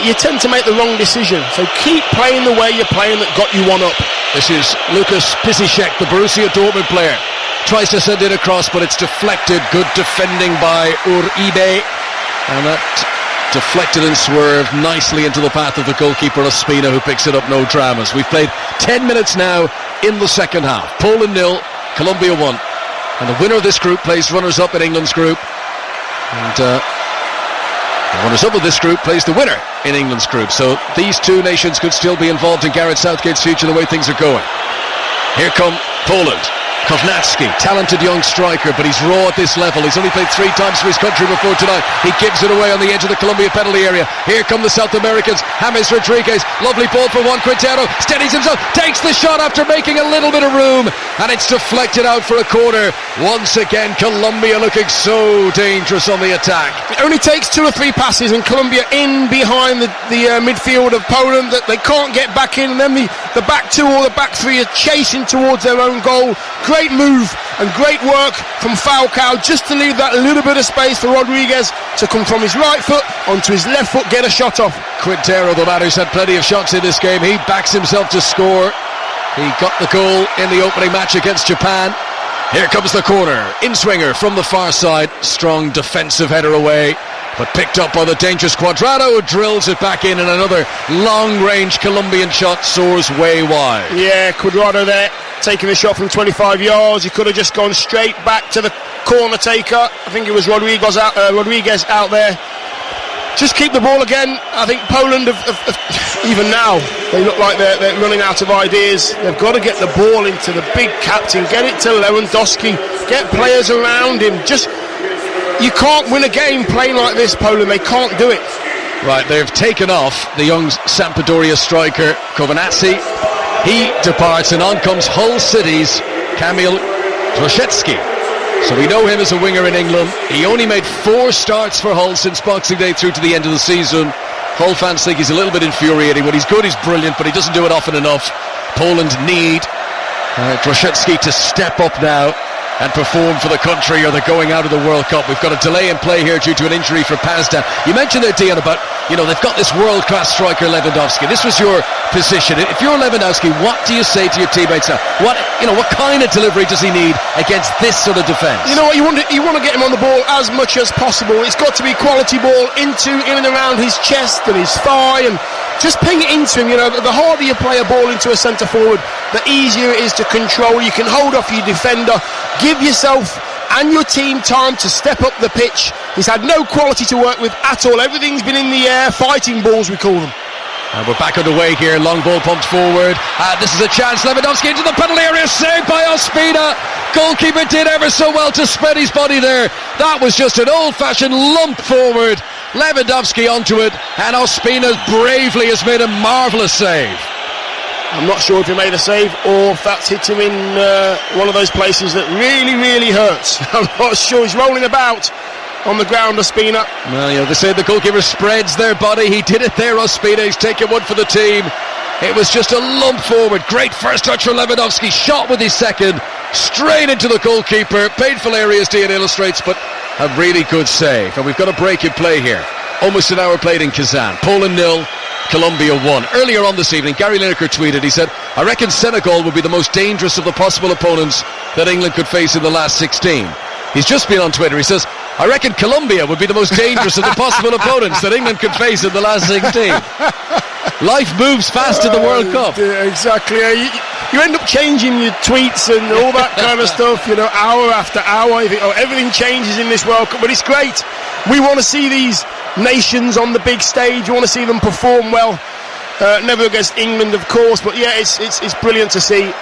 you tend to make the wrong decision. So keep playing the way you're playing that got you 1 up. This is Lukas Piszczek, the Borussia Dortmund player. Tries to send it across, but it's deflected. Good defending by Uribe. And that deflected and swerved nicely into the path of the goalkeeper Ospina, who picks it up, no dramas. We've played 10 minutes now in the second half. Poland 0, Colombia 1. And the winner of this group plays runners-up in England's group. And the runners-up of this group plays the winner in England's group. So these 2 nations could still be involved in Gareth Southgate's future the way things are going. Here come Poland. Kovnatski, talented young striker, but he's raw at this level. He's only played 3 times for his country before tonight. He gives it away on the edge of the Colombia penalty area. Here come the South Americans. James Rodriguez, lovely ball for Juan Quintero, steadies himself, takes the shot after making a little bit of room, and it's deflected out for a corner. Once again, Colombia looking so dangerous on the attack. It only takes 2 or 3 passes, and Colombia in behind the midfield of Poland, that they can't get back in, and then the back 2 or the back 3 are chasing towards their own goal. Great move and great work from Falcao just to leave that little bit of space for Rodriguez to come from his right foot onto his left foot, get a shot off. Quintero, the man who's had plenty of shots in this game, he backs himself to score. He got the goal in the opening match against Japan. Here comes the corner, in-swinger from the far side, strong defensive header away, but picked up by the dangerous Cuadrado, who drills it back in, and another long-range Colombian shot soars way wide. Yeah, Cuadrado there, taking a shot from 25 yards. He could have just gone straight back to the corner taker. I think it was Rodriguez out there. Just keep the ball again. I think Poland even now, they look like they're running out of ideas. They've got to get the ball into the big captain, get it to Lewandowski, get players around him. You can't win a game playing like this, Poland. They can't do it. Right, they've taken off the young Sampdoria striker Kovnatski. He departs, and on comes Hull City's Kamil Troszecki. So we know him as a winger in England. He only made 4 starts for Hull since Boxing Day through to the end of the season. Hull fans think he's a little bit infuriating. When he's good, he's brilliant, but he doesn't do it often enough. Poland need Troszecki to step up now and perform for the country, or they're going out of the World Cup. We've got a delay in play here due to an injury for Pazdan. You mentioned there, Dion, about, they've got this world-class striker Lewandowski. This was your position. If you're Lewandowski, what do you say to your teammates now? What kind of delivery does he need against this sort of defence? You know what, you want to get him on the ball as much as possible. It's got to be quality ball in and around his chest and his thigh, and just ping it into him. The harder you play a ball into a centre forward, the easier it is to control. You can hold off your defender. Give yourself and your team time to step up the pitch. He's had no quality to work with at all. Everything's been in the air, fighting balls we call them. And we're back underway here. Long ball pumped forward. This is a chance. Lewandowski into the penalty area, saved by Ospina. Goalkeeper did ever so well to spread his body there. That was just an old-fashioned lump forward. Lewandowski onto it, and Ospina bravely has made a marvellous save. I'm not sure if he made a save or if that's hit him in one of those places that really, really hurts. I'm not sure. He's rolling about on the ground, Ospina. Well, they say the goalkeeper spreads their body. He did it there, Ospina. He's taken one for the team. It was just a lump forward. Great first touch from Lewandowski. Shot with his second. Straight into the goalkeeper. Painful area, as Dion illustrates, but a really good save. And we've got a break in play here. Almost an hour played in Kazan. Poland 0. Colombia 1. Earlier on this evening, Gary Lineker tweeted, he said, "I reckon Senegal would be the most dangerous of the possible opponents that England could face in the last 16. He's just been on Twitter, he says, "I reckon Colombia would be the most dangerous of the possible opponents that England could face in the last 16. Life moves fast in the World Cup. Yeah, exactly. You end up changing your tweets and all that kind of stuff, hour after hour. You think, everything changes in this World Cup, but it's great. We want to see these nations on the big stage. You want to see them perform well. Never against England, of course, but yeah, it's brilliant to see.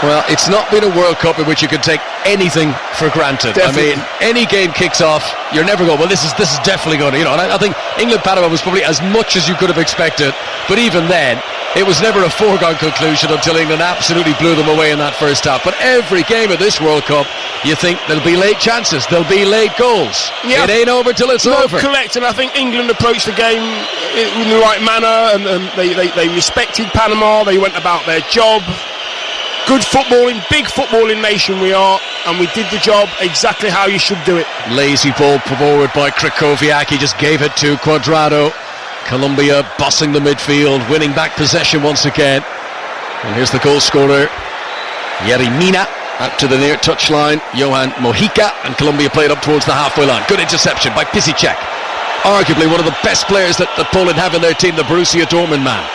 Well, it's not been a World Cup in which you can take anything for granted. Definitely. I mean, any game kicks off, you're never going, well, this is definitely going to, and I think England-Panama was probably as much as you could have expected, but even then, it was never a foregone conclusion until England absolutely blew them away in that first half. But every game of this World Cup, you think there'll be late chances, there'll be late goals. Yeah. It ain't over till it's over. Correct, and I think England approached the game in the right manner, and they respected Panama, they went about their job. Good footballing, big footballing nation we are, and we did the job exactly how you should do it. Lazy ball forward by Krychowiak, he just gave it to Cuadrado. Colombia bossing the midfield, winning back possession once again. And here's the goal scorer, Yeremina, out to the near touchline, Johan Mojica, and Colombia played up towards the halfway line. Good interception by Pisicek, arguably one of the best players that Poland have in their team, the Borussia Dortmund man.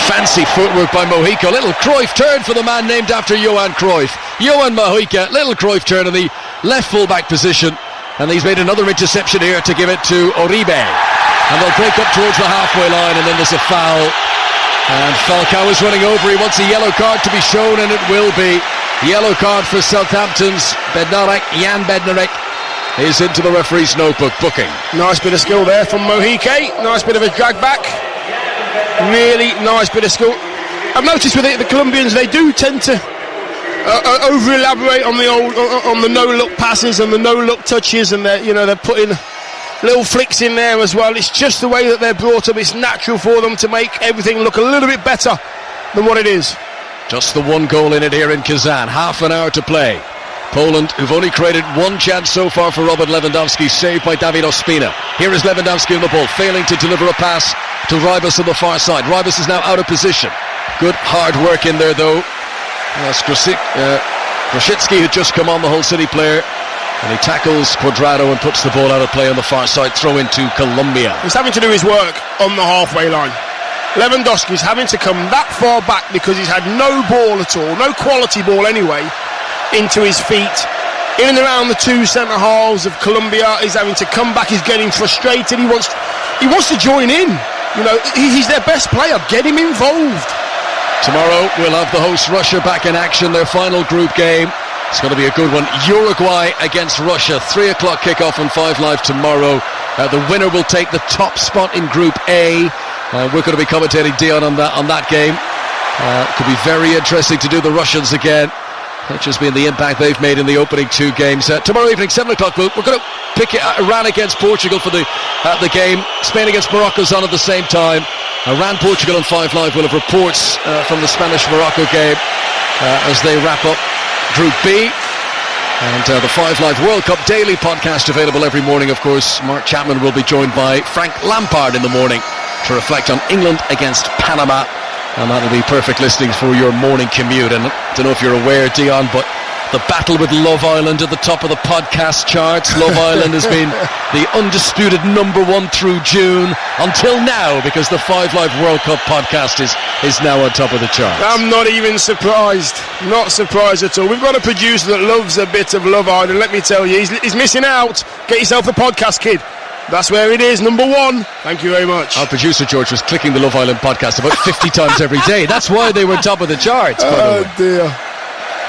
Fancy footwork by Mojica. Little Cruyff turn for the man named after Johan Cruyff. Johan Mojica, little Cruyff turn in the left full-back position. And he's made another interception here to give it to Uribe. And they'll break up towards the halfway line, and then there's a foul. And Falcao is running over. He wants a yellow card to be shown, and it will be. Yellow card for Southampton's Bednarek. Jan Bednarek is into the referee's notebook, booking. Nice bit of skill there from Mohique. Nice bit of a drag back. Really nice bit of skill. I've noticed with the Colombians, they do tend to over elaborate on the no look passes and the no look touches, and they're putting little flicks in there as well. It's just the way that they're brought up. It's natural for them to make everything look a little bit better than what it is. Just the one goal in it here in Kazan. Half an hour to play. Poland, who've only created one chance so far for Robert Lewandowski, saved by David Ospina. Here is Lewandowski on the ball, failing to deliver a pass to Rybus on the far side. Rybus is now out of position. Good hard work in there though. Grosicki had just come on, the Hull City player, and he tackles Cuadrado and puts the ball out of play on the far side. Throw into Colombia. He's having to do his work on the halfway line. Lewandowski's having to come that far back because he's had no ball at all, no quality ball anyway, into his feet. In and around the two centre halves of Colombia, he's having to come back. He's getting frustrated. He wants to join in. He's their best player. Get him involved. Tomorrow we'll have the host Russia back in action, their final group game. It's going to be a good one. Uruguay against Russia, 3 o'clock kickoff on 5 Live tomorrow. The winner will take the top spot in Group A. We're going to be commentating, Dion, on that game. Could be very interesting to do the Russians again, which has been the impact they've made in the opening 2 games. Tomorrow evening, 7 o'clock, we're going to pick Iran against Portugal for the game. Spain against Morocco is on at the same time. Iran, Portugal on 5 Live will have reports from the Spanish-Morocco game as they wrap up Group B. And the 5 Live World Cup daily podcast available every morning, of course. Mark Chapman will be joined by Frank Lampard in the morning to reflect on England against Panama. And that'll be perfect listening for your morning commute. And I don't know if you're aware, Dion, but the battle with Love Island at the top of the podcast charts. Love Island has been the undisputed number 1 through June until now, because the 5 Live World Cup podcast is now on top of the charts. I'm not even surprised. Not surprised at all. We've got a producer that loves a bit of Love Island. Let me tell you, he's missing out. Get yourself a podcast, kid. That's where it is, number 1. Thank you very much. Our producer George was clicking the Love Island podcast about 50 times every day. That's why they were top of the charts. Oh dear.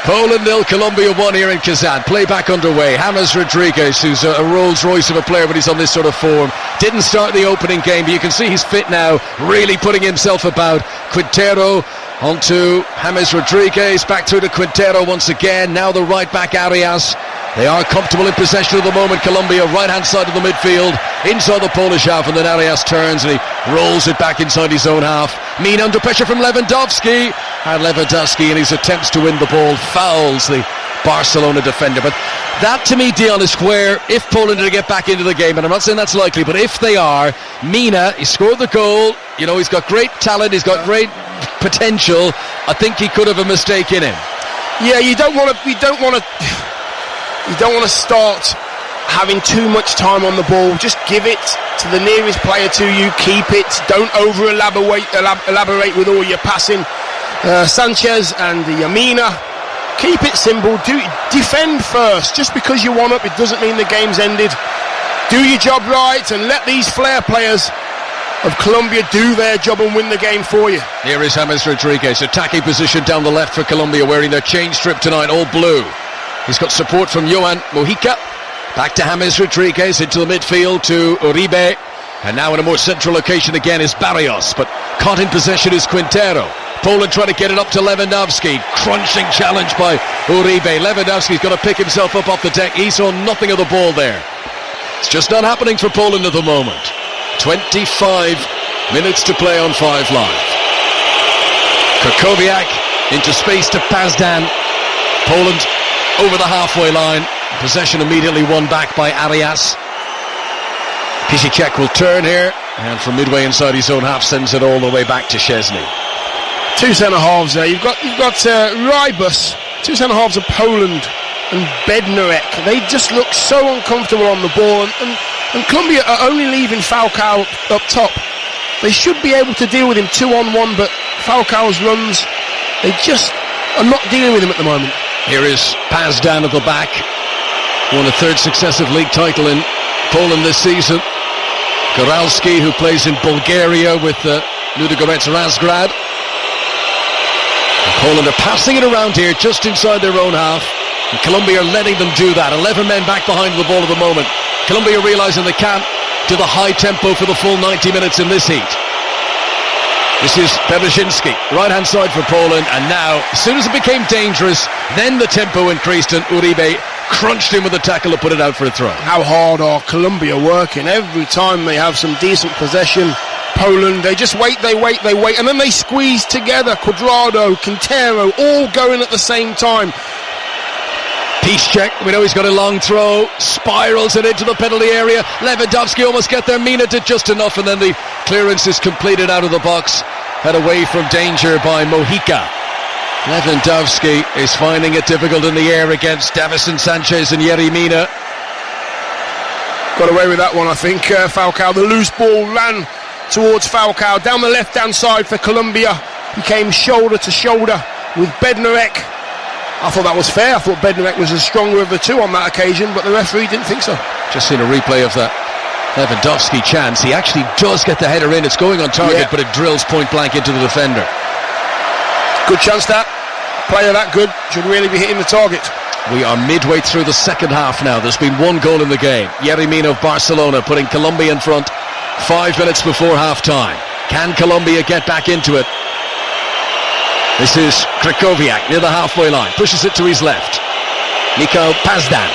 Poland 0, Colombia 1 here in Kazan. Playback underway. James Rodriguez, who's a Rolls Royce of a player, but he's on this sort of form. Didn't start the opening game, but you can see he's fit now, really putting himself about. Quintero onto James Rodriguez, back through to Quintero once again. Now the right back Arias. They are comfortable in possession at the moment. Colombia, right hand side of the midfield, inside the Polish half, and then Arias turns and he rolls it back inside his own half. Mean under pressure from Lewandowski, and Lewandowski in his attempts to win the ball fouls the Barcelona defender. But that to me, Dion, is where, if Poland are to get back into the game, and I'm not saying that's likely, but if they are, Mina, he scored the goal, he's got great talent, he's got great potential. I think he could have a mistake in him. Yeah, you don't want to start having too much time on the ball. Just give it to the nearest player to you. Keep it. Don't over elaborate with all your passing. Sanchez and Yamina, keep it simple. Defend first. Just because you one up, it doesn't mean the game's ended. Do your job right and let these flair players of Colombia do their job and win the game for you. Here is James Rodriguez, attacking position down the left for Colombia, wearing their change strip tonight, all blue. He's got support from Johan Mojica. Back to James Rodriguez, into the midfield to Uribe. And now in a more central location again is Barrios, but caught in possession is Quintero. Poland trying to get it up to Lewandowski. Crunching challenge by Uribe. Lewandowski's got to pick himself up off the deck. He saw nothing of the ball there. It's just not happening for Poland at the moment. 25 minutes to play on 5 Live. Krakowiak into space to Pazdan. Poland over the halfway line. Possession immediately won back by Arias. Piszczek will turn here, and from midway inside his own half sends it all the way back to Szczesny. 2 centre halves there. You've got Rybus, 2 centre halves of Poland, and Bednarek. They just look so uncomfortable on the ball, and Colombia are only leaving Falcao up top. They should be able to deal with him 2-on-1, but Falcao's runs, they just are not dealing with him at the moment. Here is Pazdan at the back. Won a 3rd successive league title in Poland this season. Goralski, who plays in Bulgaria with Ludogorets Razgrad. Poland are passing it around here just inside their own half, and Colombia are letting them do that. 11 men back behind the ball at the moment. Colombia realising they can't do the high tempo for the full 90 minutes in this heat. This is Berezinski, right hand side for Poland, and now as soon as it became dangerous, then the tempo increased and Uribe crunched in with a tackle to put it out for a throw. How hard are Colombia working? Every time they have some decent possession, Poland, they just wait, and then they squeeze together. Cuadrado, Quintero, all going at the same time. Peace check, we know he's got a long throw, spirals it into the penalty area. Lewandowski almost get there, Mina did just enough, and then the clearance is completed out of the box, head away from danger by Mojica. Lewandowski is finding it difficult in the air against Davison Sanchez and Yerry Mina. Got away with that one, I think. Falcao, the loose ball ran towards Falcao, down the left-hand side for Colombia. He came shoulder to shoulder with Bednarek. I thought that was fair. I thought Bednarek was the stronger of the two on that occasion, but the referee didn't think so. Just seen a replay of that Lewandowski chance. He actually does get the header in. It's going on target, but it drills point blank into the defender. Good chance that. Player that good should really be hitting the target. We are midway through the second half now. There's been one goal in the game. Yerry Mina of Barcelona putting Colombia in front 5 minutes before half-time. Can Colombia get back into it? This is Krychowiak near the halfway line. Pushes it to his left. Mikhail Pazdan.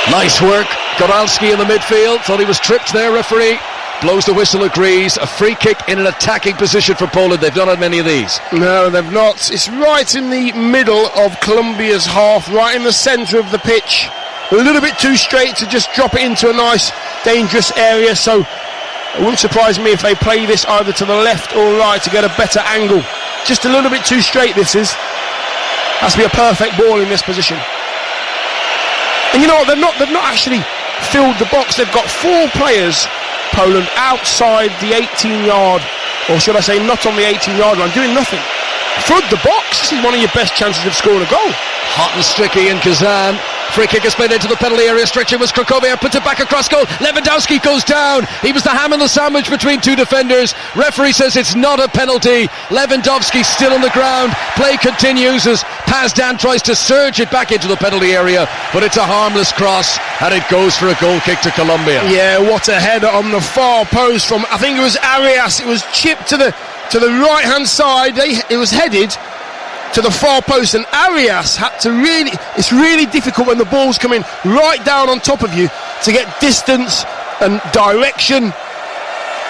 Nice work. Goralski in the midfield. Thought he was tripped there, referee. Blows the whistle, agrees. A free kick in an attacking position for Poland. They've not had many of these. No, they've not. It's right in the middle of Colombia's half, right in the centre of the pitch. A little bit too straight to just drop it into a nice, dangerous area. So it wouldn't surprise me if they play this either to the left or right to get a better angle. Just a little bit too straight, this is. Has to be a perfect ball in this position. And you know what, they've not actually filled the box. They've got 4 players, Poland, outside the 18-yard, or should I say not on the 18-yard line, doing nothing. Flood the box. This is one of your best chances of scoring a goal. Hot and sticky in Kazan. Free kick is played into the penalty area. Stretching was Krychowiak, puts it back across goal. Lewandowski goes down. He was the ham and the sandwich between two defenders. Referee says it's not a penalty. Lewandowski still on the ground. Play continues as Pazdan tries to surge it back into the penalty area, but it's a harmless cross and it goes for a goal kick to Colombia. Yeah, what a header on the far post from, I think it was Arias. It was chipped to the right hand side. It was headed to the far post, and Arias had to it's really difficult when the ball's coming right down on top of you to get distance and direction.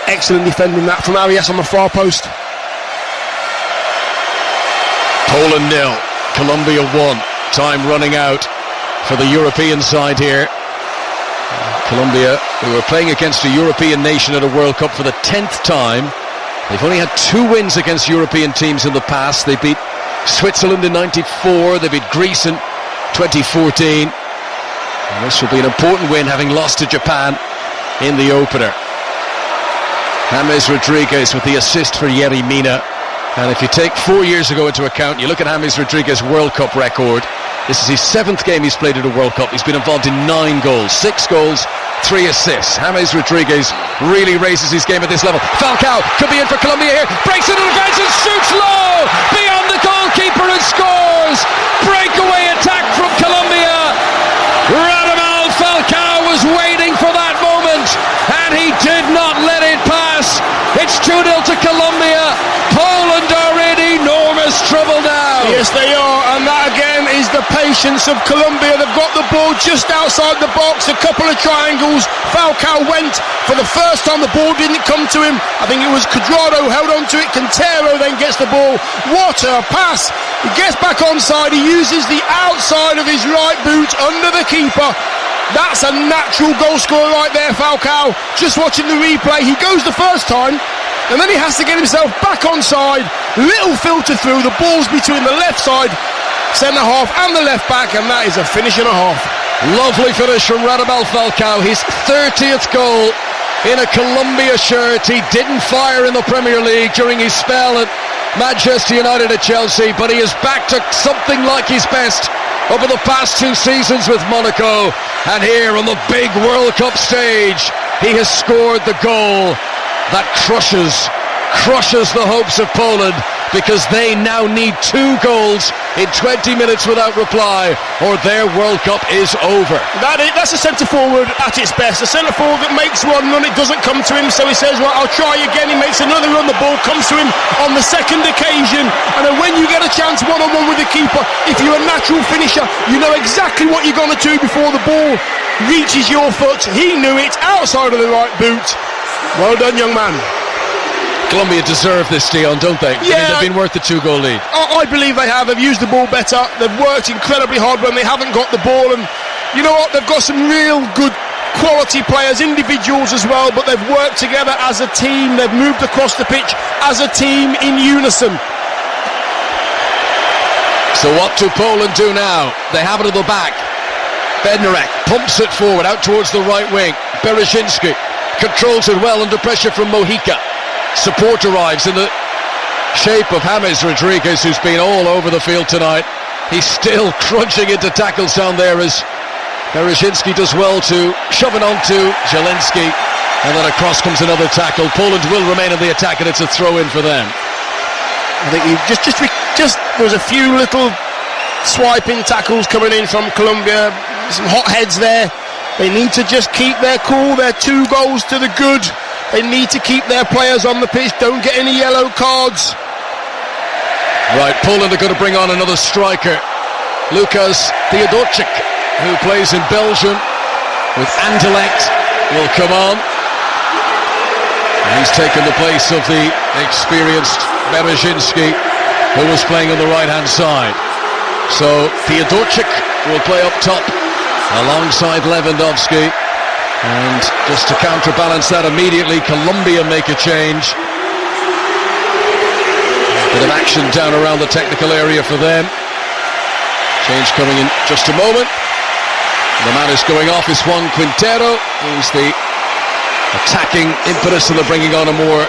Excellent defending that from Arias on the far post. Poland 0, Colombia 1. Time running out for the European side here. Colombia, who are playing against a European nation at a World Cup for the 10th time. They've only had 2 wins against European teams in the past. They beat Switzerland in '94, they beat Greece in 2014. And this will be an important win, having lost to Japan in the opener. James Rodriguez with the assist for Yerry Mina. And if you take 4 years ago into account, you look at James Rodriguez's World Cup record. This is his 7th game he's played at a World Cup. He's been involved in 9 goals, 6 goals, 3 assists. James Rodriguez really raises his game at this level. Falcao could be in for Colombia here. Breaks into the defence and shoots low beyond the goalkeeper and scores. Breakaway attack from Colombia. Radamel Falcao was waiting for that moment and he did not let it pass. It's 2-0 to Colombia. Poland are in enormous trouble now. Yes, they are, and that again is the patience of Colombia. They've got the ball just outside the box, a couple of triangles. Falcao went for the first time, the ball didn't come to him. I think it was Cuadrado held on to it. Quintero then gets the ball. What a pass! He gets back onside. He uses the outside of his right boot under the keeper. That's a natural goal scorer right there, Falcao. Just watching the replay, he goes the first time and then he has to get himself back onside. Little filter through, the ball's between the left side centre half and the left back, and that is a finish and a half. Lovely finish from Radamel Falcao, his 30th goal in a Colombia shirt. He didn't fire in the Premier League during his spell at Manchester United at Chelsea, but he is back to something like his best over the past 2 seasons with Monaco, and here on the big World Cup stage he has scored the goal that crushes the hopes of Poland because they now need 2 goals in 20 minutes without reply, or their World Cup is over. That's a centre forward at its best. A centre forward that makes one run, it doesn't come to him, so he says, well, I'll try again. He makes another run, the ball comes to him on the second occasion, and then when you get a chance one-on-one with the keeper, if you're a natural finisher, you know exactly what you're going to do before the ball reaches your foot. He knew it, outside of the right boot. Well done, young man. Colombia deserve this, Dion, don't they? Yeah. They've been worth the 2-goal lead. I believe they have. They've used the ball better. They've worked incredibly hard when they haven't got the ball, and you know what? They've got some real good quality players, individuals as well, but they've worked together as a team. They've moved across the pitch as a team in unison. So what do Poland do now? They have it at the back. Bednarek pumps it forward out towards the right wing. Bereszyński controls it well under pressure from Mojica. Support arrives in the shape of James Rodriguez, who's been all over the field tonight. He's still crunching into tackles down there as Bereszyński does well to shove it onto Zielinski, and then across comes another tackle. Poland will remain in the attack, and it's a throw-in for them. I think there was a few little swiping tackles coming in from Colombia, some hot heads there. They need to just keep their cool. They're 2 goals to the good. They need to keep their players on the pitch. Don't get any yellow cards. Right, Poland are going to bring on another striker, Lukas Theodorczyk, who plays in Belgium with Anderlecht, will come on. He's taken the place of the experienced Bereszyński, who was playing on the right-hand side. So Theodorczyk will play up top alongside Lewandowski. And just to counterbalance that immediately, Colombia make a change. Bit of action down around the technical area for them. Change coming in just a moment. The man who's going off is Juan Quintero, who's the attacking impetus, and they're bringing on a more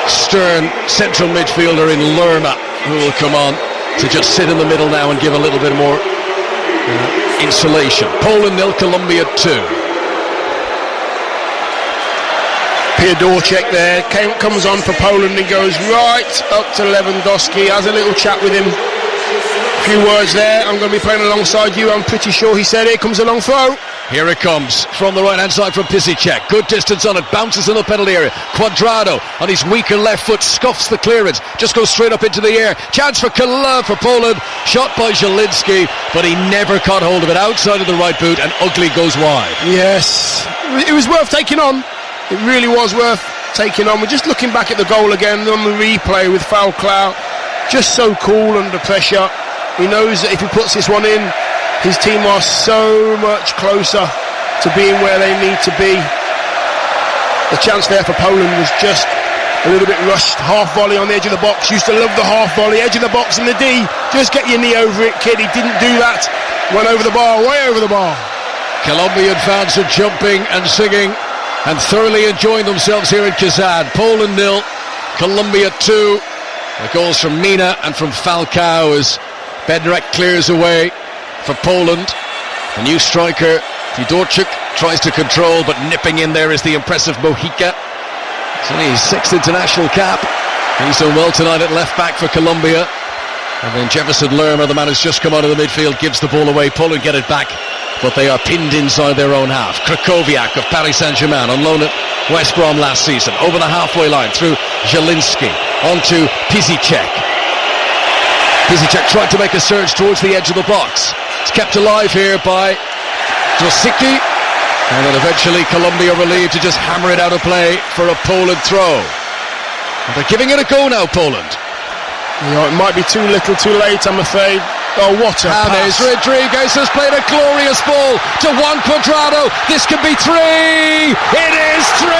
stern central midfielder in Lerma, who will come on to just sit in the middle now and give a little bit more insulation. Poland 0, Colombia 2. Theodorczyk there comes on for Poland and goes right up to Lewandowski, has a little chat with him. A few words there. I'm going to be playing alongside you, I'm pretty sure he said. Here comes a long throw. Here it comes from the right hand side from Pisicek. Good distance on it, bounces in the penalty area. Cuadrado on his weaker left foot scuffs the clearance, just goes straight up into the air. Chance for Poland, shot by Zielinski, but he never caught hold of it outside of the right boot, and ugly goes wide. Yes, it was worth taking on. It really was worth taking on. We're just looking back at the goal again on the replay with Falcao. Just so cool under pressure. He knows that if he puts this one in, his team are so much closer to being where they need to be. The chance there for Poland was just a little bit rushed. Half volley on the edge of the box. Used to love the half volley, edge of the box and the D. Just get your knee over it, kid. He didn't do that. Went over the bar, way over the bar. Colombian fans are jumping and singing and thoroughly enjoying themselves here in Kazan. Poland 0, Colombia 2. The goals from Mina and from Falcao as Bednarek clears away for Poland. The new striker Theodorczyk tries to control, but nipping in there is the impressive Mojica. It's only his 6th international cap. He's done well tonight at left back for Colombia. And then Jefferson Lerma, the man who's just come out of the midfield, gives the ball away. Poland get it back, but they are pinned inside their own half. Krakowiak of Paris Saint-Germain on loan at West Brom last season. Over the halfway line through Zielinski onto Pisicek. Pisicek tried to make a surge towards the edge of the box. It's kept alive here by Drosicki, and then eventually Colombia relieved to just hammer it out of play for a Poland throw. And they're giving it a go now, Poland. You know, it might be too little too late, I'm afraid. Oh, what a James pass. Rodriguez has played a glorious ball to Juan Cuadrado. This could be 3. It is 3.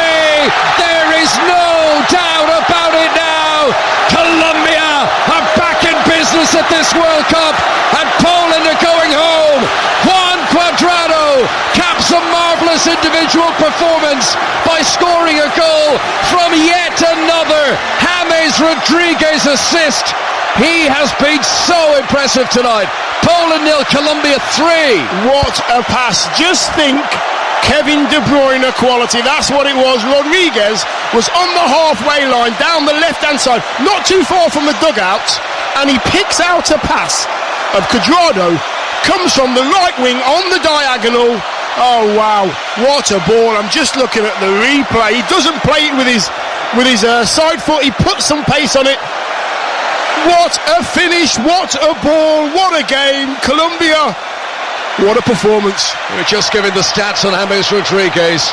There is no doubt about it now. Colombia are back in business at this World Cup, and Poland are going home. Juan Cuadrado caps a marvellous individual performance by scoring a goal from yet another James Rodriguez assist. He has been so impressive tonight. Poland 0, Colombia 3. What a pass. Just think, Kevin De Bruyne quality, that's what it was. Rodriguez was on the halfway line, down the left-hand side, not too far from the dugout, and he picks out a pass of Cuadrado, comes from the right wing on the diagonal. Oh wow, what a ball. I'm just looking at the replay. He doesn't play it with his side foot, he puts some pace on it. What a finish, what a ball, what a game. Colombia, what a performance. We're just giving the stats on James Rodriguez.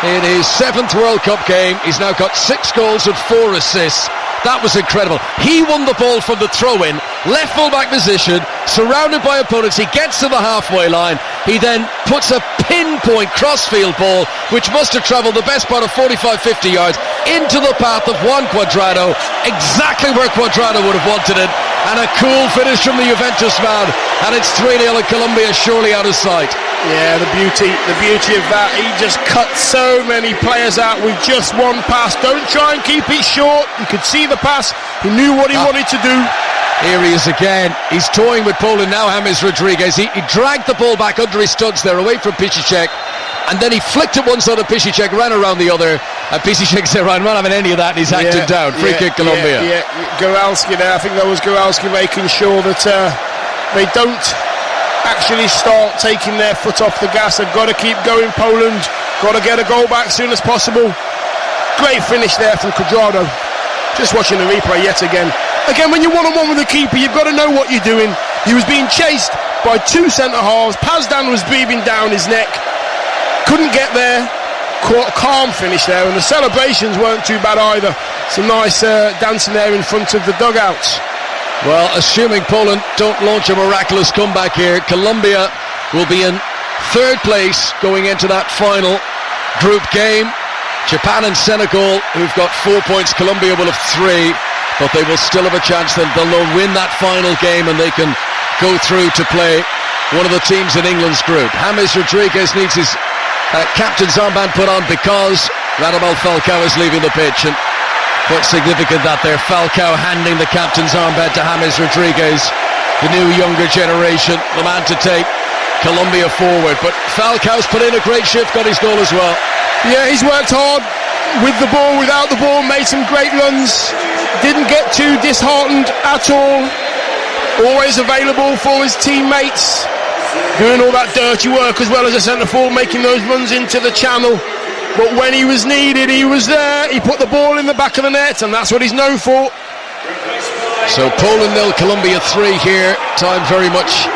In his 7th World Cup game, he's now got 6 goals and 4 assists. That was incredible. He won the ball from the throw-in, left full-back position, surrounded by opponents. He gets to the halfway line. He then puts a pinpoint cross-field ball, which must have travelled the best part of 45-50 yards, into the path of Juan Cuadrado, exactly where Cuadrado would have wanted it. And a cool finish from the Juventus man. And it's 3-0 and Colombia surely out of sight. Yeah, the beauty of that. He just cut so many players out with just one pass. Don't try and keep it short. You could see the pass. He knew what he wanted to do. Here he is again. He's toying with Poland now, James Rodriguez. He dragged the ball back under his studs there, away from Piszczek. And then he flicked it one side of Piszczek, ran around the other. And Piszczek said, right, I'm not having any of that. And he's acted down. Free kick, Colombia. Yeah. Goralski there. I think that was Goralski making sure that they don't actually start taking their foot off the gas. They've got to keep going, Poland. Got to get a goal back as soon as possible. Great finish there from Cuadrado. Just watching the replay yet again. Again, when you're one-on-one with the keeper, you've got to know what you're doing. He was being chased by 2 centre-halves. Pazdan was breathing down his neck. Couldn't get there. Calm finish there, and the celebrations weren't too bad either. Some nice dancing there in front of the dugouts. Well, assuming Poland don't launch a miraculous comeback here, Colombia will be in 3rd place going into that final group game. Japan and Senegal, who've got 4 points, Colombia will have 3, but they will still have a chance. They'll win that final game and they can go through to play one of the teams in England's group. James Rodriguez needs his captain's armband put on because Radamel Falcao is leaving the pitch, and quite significant that there. Falcao handing the captain's armband to James Rodriguez, the new younger generation, the man to take Colombia forward. But Falcao's put in a great shift, got his goal as well. Yeah, he's worked hard with the ball, without the ball, made some great runs, didn't get too disheartened at all, always available for his teammates, doing all that dirty work as well as a centre-forward, making those runs into the channel. But when he was needed, he was there. He put the ball in the back of the net, and that's what he's known for. So Poland 0, Colombia 3 here. Time very much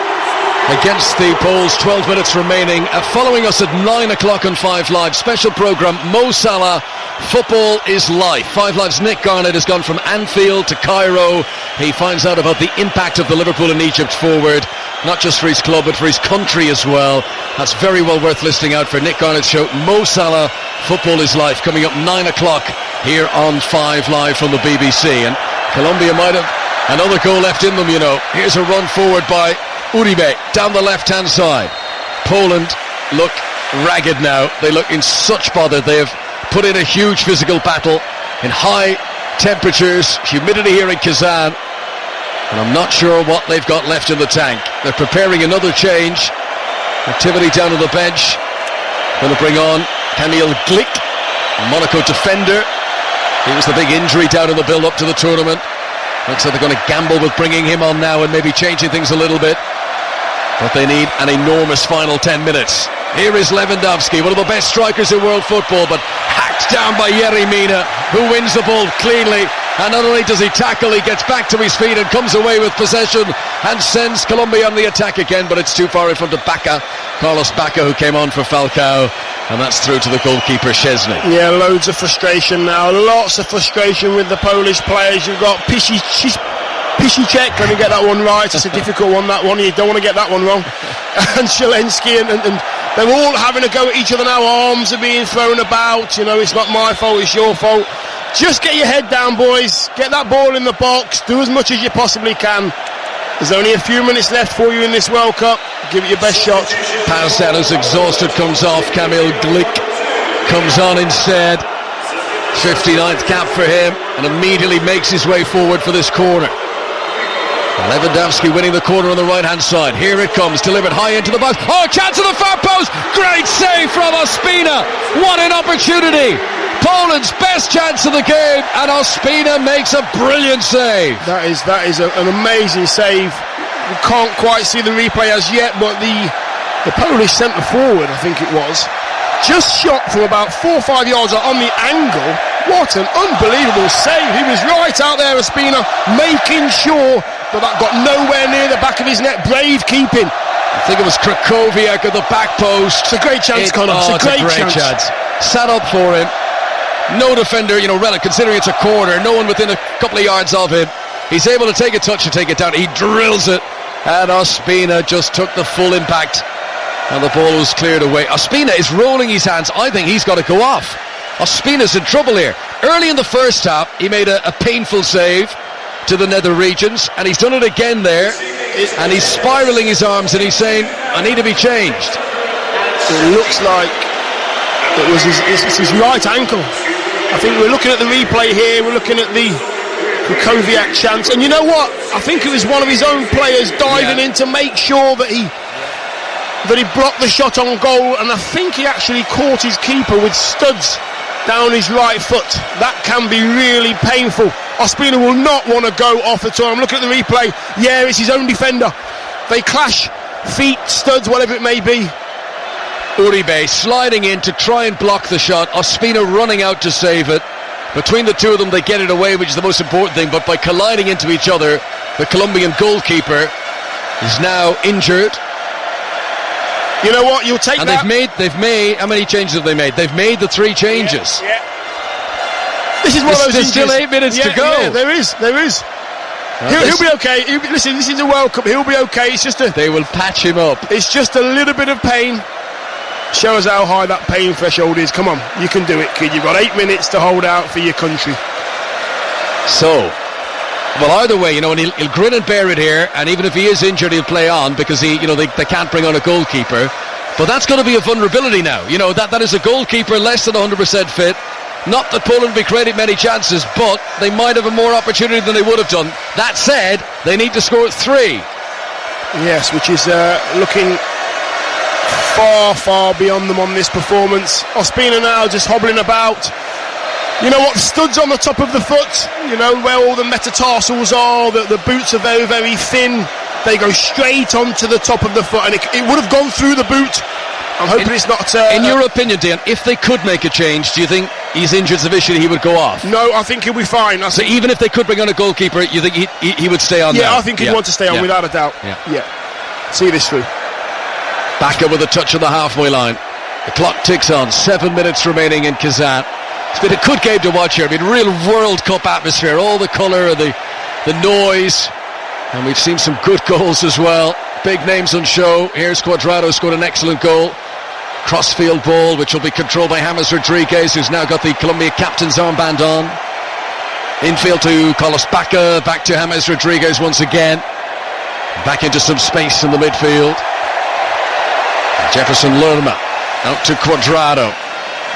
against the Poles. 12 minutes remaining. Following us at 9 o'clock on 5 Live. Special programme, Mo Salah. Football is life. 5 Live's Nick Garnett has gone from Anfield to Cairo. He finds out about the impact of the Liverpool and Egypt forward, not just for his club but for his country as well. That's very well worth listening out for. Nick Garnett's show, Mo Salah, Football is Life, coming up 9 o'clock here on 5 Live from the BBC. And Colombia might have another goal left in them, you know. Here's a run forward by Uribe down the left hand side. Poland look ragged now. They look in such bother. They have put in a huge physical battle in high temperatures, humidity here in Kazan, and I'm not sure what they've got left in the tank. They're preparing another change. Activity down on the bench. Going to bring on Kamil Glik, Monaco defender. He was the big injury down in the build-up to the tournament. Looks like they're going to gamble with bringing him on now and maybe changing things a little bit. But they need an enormous final 10 minutes. Here is Lewandowski, one of the best strikers in world football, but hacked down by Yerry Mina, who wins the ball cleanly. And not only does he tackle, he gets back to his feet and comes away with possession and sends Colombia on the attack again, but it's too far in front of Baca, Carlos Baca, who came on for Falcao, and that's through to the goalkeeper Szczesny. Yeah, loads of frustration now, lots of frustration with the Polish players. You've got Piszczek, let me get that one right, it's a difficult one, that one, you don't want to get that one wrong, and Zieliński, and they're all having a go at each other now. Arms are being thrown about, you know, it's not my fault, it's your fault. Just get your head down, boys, get that ball in the box, do as much as you possibly can. There's only a few minutes left for you in this World Cup, give it your best shot. Pazdan, who's exhausted, comes off. Kamil Glik comes on instead. 59th cap for him, and immediately makes his way forward for this corner. Lewandowski winning the corner on the right-hand side. Here it comes, delivered high into the box. Oh, chance of the far post! Great save from Ospina. What an opportunity! Poland's best chance of the game, and Ospina makes a brilliant save. That is an amazing save. We can't quite see the replay as yet, but the Polish centre forward, I think it was, just shot from about 4 or 5 yards on the angle. What an unbelievable save. He was right out there, Ospina, making sure that got nowhere near the back of his net. Brave keeping. I think it was Krakowiak at the back post. It's a great chance, Connor. It's a great chance. Sat up for him. No defender, considering it's a corner, no one within a couple of yards of him. He's able to take a touch and take it down. He drills it, and Ospina just took the full impact, and the ball was cleared away. Ospina is rolling his hands. I think he's got to go off. Ospina's in trouble here. Early in the first half, he made a painful save to the nether regions, and he's done it again there, and he's spiralling his arms, and he's saying, I need to be changed. It looks like it was his right ankle. I think we're looking at the replay here, we're looking at the Krakowiak chance, and you know what? I think it was one of his own players diving in to make sure that he blocked the shot on goal, and I think he actually caught his keeper with studs down his right foot. That can be really painful. Ospina will not want to go off at all. I'm looking at the replay. Yeah, it's his own defender. They clash, feet, studs, whatever it may be. Uribe sliding in to try and block the shot. Ospina running out to save it. Between the two of them, they get it away, which is the most important thing. But by colliding into each other, the Colombian goalkeeper is now injured. You know what? You'll take and that. They've made. How many changes have they made? They've made the 3 changes. Yeah. This is one of those. There's still 8 minutes to go. Yeah, there is. He'll be okay. Listen, this is a World Cup. He'll be okay. It's just they will patch him up. It's just a little bit of pain. Show us how high that pain threshold is. Come on, you can do it, kid. You've got 8 minutes to hold out for your country. So, well, either way, and he'll grin and bear it here, and even if he is injured, he'll play on because they can't bring on a goalkeeper. But that's going to be a vulnerability now. That is a goalkeeper less than 100% fit. Not that Poland will be creating many chances, but they might have a more opportunity than they would have done. That said, they need to score 3. Yes, which is looking far, far beyond them on this performance. Ospina now just hobbling about. You know what? Studs on the top of the foot, where all the metatarsals are, the boots are very, very thin. They go straight onto the top of the foot, and it would have gone through the boot. I'm hoping it's not... in your opinion, Dan, if they could make a change, do you think he's injured sufficiently he would go off? No, I think he'll be fine. So even if they could bring on a goalkeeper, you think he would stay on? Yeah, now? I think he'd want to stay on without a doubt. Yeah. See this through. Back up with a touch on the halfway line. The clock ticks on. 7 minutes remaining in Kazan. It's been a good game to watch here. Real World Cup atmosphere. All the colour and the noise. And we've seen some good goals as well. Big names on show. Here's Cuadrado, scored an excellent goal. Crossfield ball, which will be controlled by James Rodriguez, who's now got the Colombia captain's armband on. Infield to Carlos Bacca. Back to James Rodriguez once again. Back into some space in the midfield. Jefferson Lerma out to Cuadrado.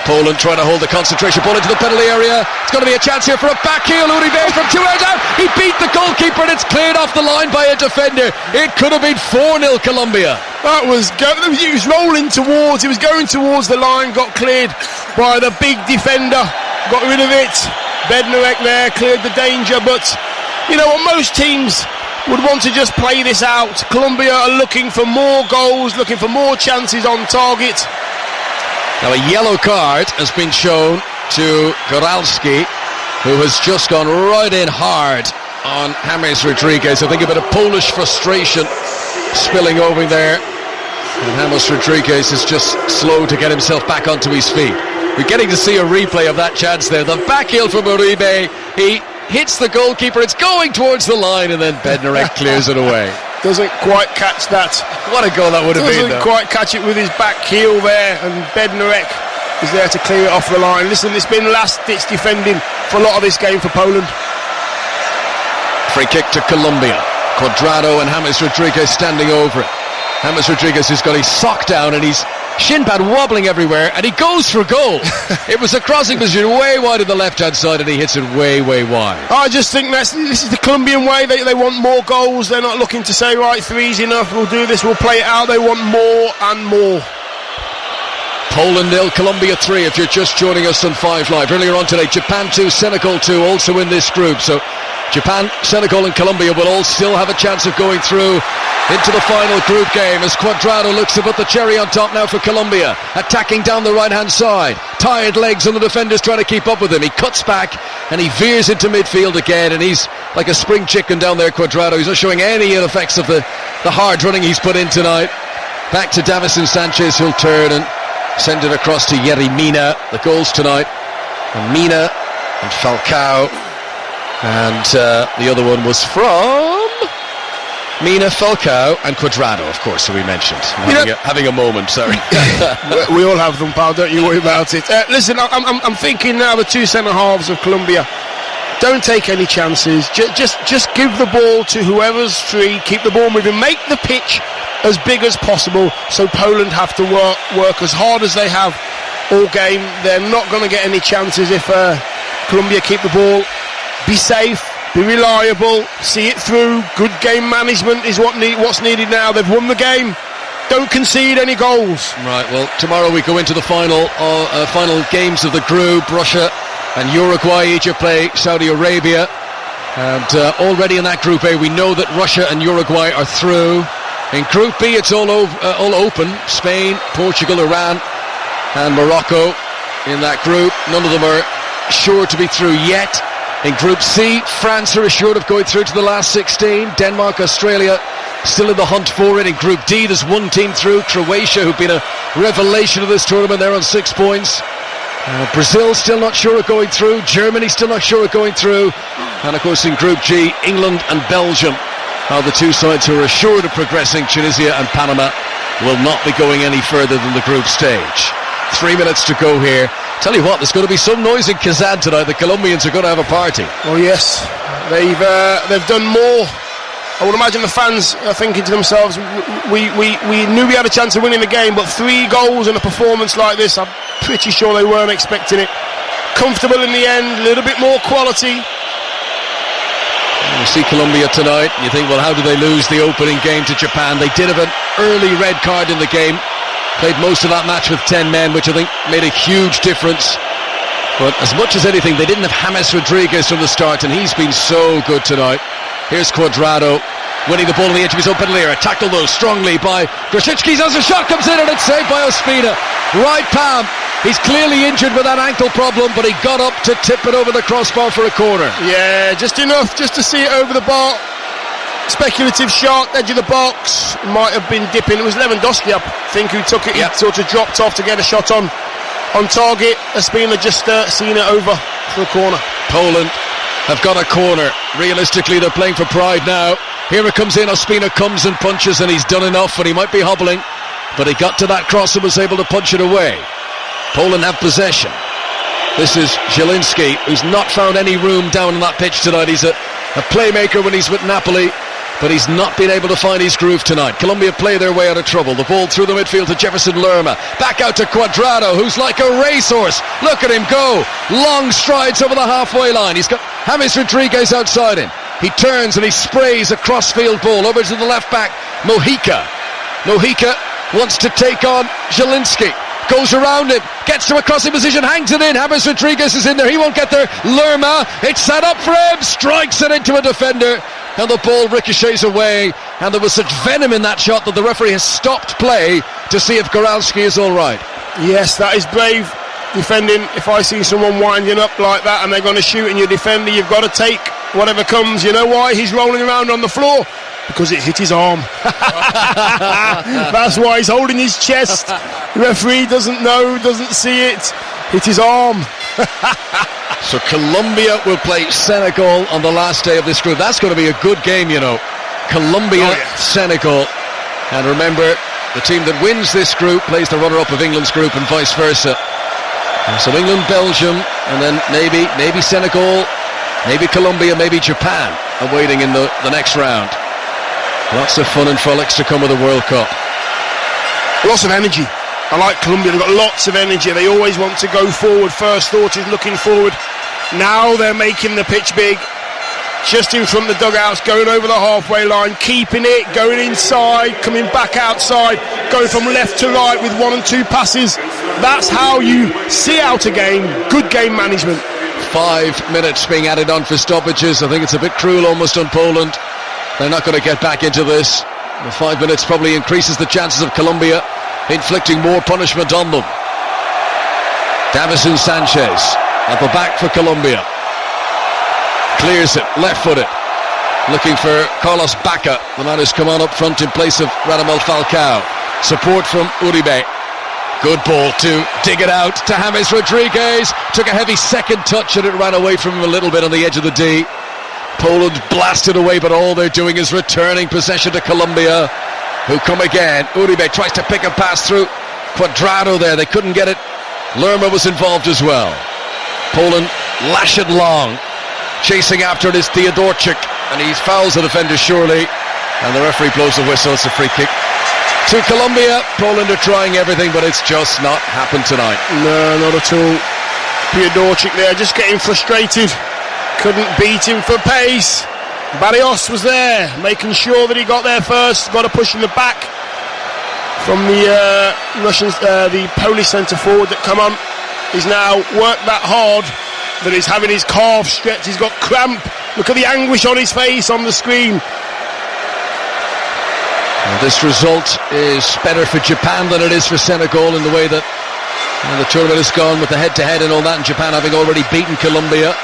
Poland trying to hold the concentration ball into the penalty area. It's going to be a chance here for a back heel. Uribe from 2 yards out. He beat the goalkeeper and it's cleared off the line by a defender. It could have been 4-0 Colombia. He was rolling towards, he was going towards the line, got cleared by the big defender. Got rid of it. Bednarek there, cleared the danger, but most teams would want to just play this out. Colombia are looking for more goals, looking for more chances on target. Now a yellow card has been shown to Goralski, who has just gone right in hard on James Rodriguez. I think a bit of Polish frustration spilling over there, and James Rodriguez is just slow to get himself back onto his feet. We're getting to see a replay of that chance there. The back heel from Uribe, he hits the goalkeeper, it's going towards the line, and then Bednarek clears it away. Doesn't quite catch that. What a goal that would have been, though. Doesn't quite catch it with his back heel there, and Bednarek is there to clear it off the line. Listen, it's been last-ditch defending for a lot of this game for Poland. Free kick to Colombia. Cuadrado and James Rodriguez standing over it. James Rodriguez has got his sock down and he's shin pad wobbling everywhere, and he goes for goal. It was a crossing position way wide on the left-hand side, and he hits it way wide. I just think this is the Colombian way. They want more goals. They're not looking to say, right, 3's enough, we'll do this, we'll play it out. They want more and more. Poland 0, Colombia 3, if you're just joining us on 5 Live. Earlier on today, Japan 2, Senegal 2, also in this group. So Japan, Senegal and Colombia will all still have a chance of going through into the final group game as Cuadrado looks to put the cherry on top now for Colombia, attacking down the right-hand side. Tired legs on the defenders trying to keep up with him. He cuts back and he veers into midfield again, and he's like a spring chicken down there, Cuadrado. He's not showing any effects of the hard running he's put in tonight. Back to Davison Sanchez, who'll turn and send it across to Yerry Mina. The goals tonight, and Mina and Falcao, and the other one was from Mina, Falcao and Cuadrado, of course, who we mentioned. Having a moment, sorry. We all have them, pal, don't you worry about it. Listen, I'm thinking now the two centre-halves of Colombia, don't take any chances. Just give the ball to whoever's free, keep the ball moving, make the pitch as big as possible, so Poland have to work as hard as they have all game. They're not going to get any chances if Colombia keep the ball. Be safe, be reliable, see it through. Good game management is what's needed now. They've won the game. Don't concede any goals. Right, well, tomorrow we go into the final games of the group. Russia and Uruguay each play Saudi Arabia. And already in that Group A, we know that Russia and Uruguay are through. In Group B, it's all open. Spain, Portugal, Iran and Morocco in that group. None of them are sure to be through yet. In Group C, France are assured of going through to the last 16. Denmark, Australia still in the hunt for it. In Group D, there's one team through, Croatia, who've been a revelation of this tournament. They're on 6 points. Brazil still not sure of going through. Germany still not sure of going through. And of course in Group G, England and Belgium are the two sides who are assured of progressing. Tunisia and Panama will not be going any further than the group stage. 3 minutes to go here. Tell you what, there's going to be some noise in Kazan tonight. The Colombians are going to have a party. Oh yes, they've done more. I would imagine the fans are thinking to themselves, we knew we had a chance of winning the game, but 3 goals in a performance like this, I'm pretty sure they weren't expecting it. Comfortable in the end, a little bit more quality. You see Colombia tonight, you think, well, how did they lose the opening game to Japan? They did have an early red card in the game. Played most of that match with 10 men, which I think made a huge difference. But as much as anything, they didn't have James Rodriguez from the start, and he's been so good tonight. Here's Cuadrado, winning the ball on the edge of his own penalty area. Tackled though strongly by Grosicki as a shot comes in, and it's saved by Ospina. Right palm. He's clearly injured with that ankle problem, but he got up to tip it over the crossbar for a corner. Yeah, just enough just to see it over the bar. Speculative shot, edge of the box. Might have been dipping. It was Lewandowski, I think, who took it. Yep. He sort of dropped off to get a shot on target. Ospina just seen it over for a corner. Poland have got a corner. Realistically, they're playing for pride now. Here it comes in. Ospina comes and punches, and he's done enough, and he might be hobbling, but he got to that cross and was able to punch it away. Poland have possession. This is Zielinski, who's not found any room down on that pitch tonight. He's a playmaker when he's with Napoli, but he's not been able to find his groove tonight. Colombia play their way out of trouble. The ball through the midfield to Jefferson Lerma. Back out to Cuadrado, who's like a racehorse. Look at him go. Long strides over the halfway line. He's got James Rodriguez outside him. He turns and he sprays a cross-field ball over to the left-back, Mojica. Mojica wants to take on Zielinski. Goes around him, gets to a crossing position, hangs it in. James Rodriguez is in there, he won't get there. Lerma, it's set up for him, strikes it into a defender, and the ball ricochets away. And there was such venom in that shot that the referee has stopped play to see if Goralski is all right. Yes, that is brave defending. If I see someone winding up like that and they're going to shoot in your defender, you've got to take whatever comes. You know why? He's rolling around on the floor. Because it hit his arm. That's why he's holding his chest. The referee doesn't know, doesn't see it. Hit his arm. So Colombia will play Senegal on the last day of this group. That's going to be a good game, you know. Colombia, Senegal. And remember, the team that wins this group plays the runner-up of England's group and vice versa. And so England, Belgium, and then maybe Senegal, maybe Colombia, maybe Japan are waiting in the next round. Lots of fun and frolics to come with the World Cup. Lots of energy. I like Colombia, they've got lots of energy, they always want to go forward, first thought is looking forward. Now they're making the pitch big, just in front of the dugouts, going over the halfway line, keeping it, going inside, coming back outside, going from left to right with 1 and 2 passes. That's how you see out a game, good game management. 5 minutes being added on for stoppages. I think it's a bit cruel almost on Poland. They're not going to get back into this. The 5 minutes probably increases the chances of Colombia inflicting more punishment on them. Davison Sanchez at the back for Colombia. Clears it, left-footed. Looking for Carlos Bacca, the man who's come on up front in place of Radamel Falcao. Support from Uribe. Good ball to dig it out to James Rodriguez. Took a heavy second touch and it ran away from him a little bit on the edge of the D. Poland blasted away, but all they're doing is returning possession to Colombia, who come again. Uribe tries to pick a pass through Cuadrado there. They couldn't get it. Lerma was involved as well. Poland lash it long. Chasing after it is Theodorczyk, and he fouls the defender surely, and the referee blows the whistle. It's a free kick to Colombia. Poland are trying everything, but it's just not happened tonight. No, not at all. Theodorczyk there, just getting frustrated. Couldn't beat him for pace. Barrios was there, making sure that he got there first. Got a push in the back from the Russians, the Polish centre forward that come on. He's now worked that hard that he's having his calf stretched. He's got cramp. Look at the anguish on his face on the screen. And this result is better for Japan than it is for Senegal in the way that the tournament has gone with the head-to-head and all that, and Japan having already beaten Colombia.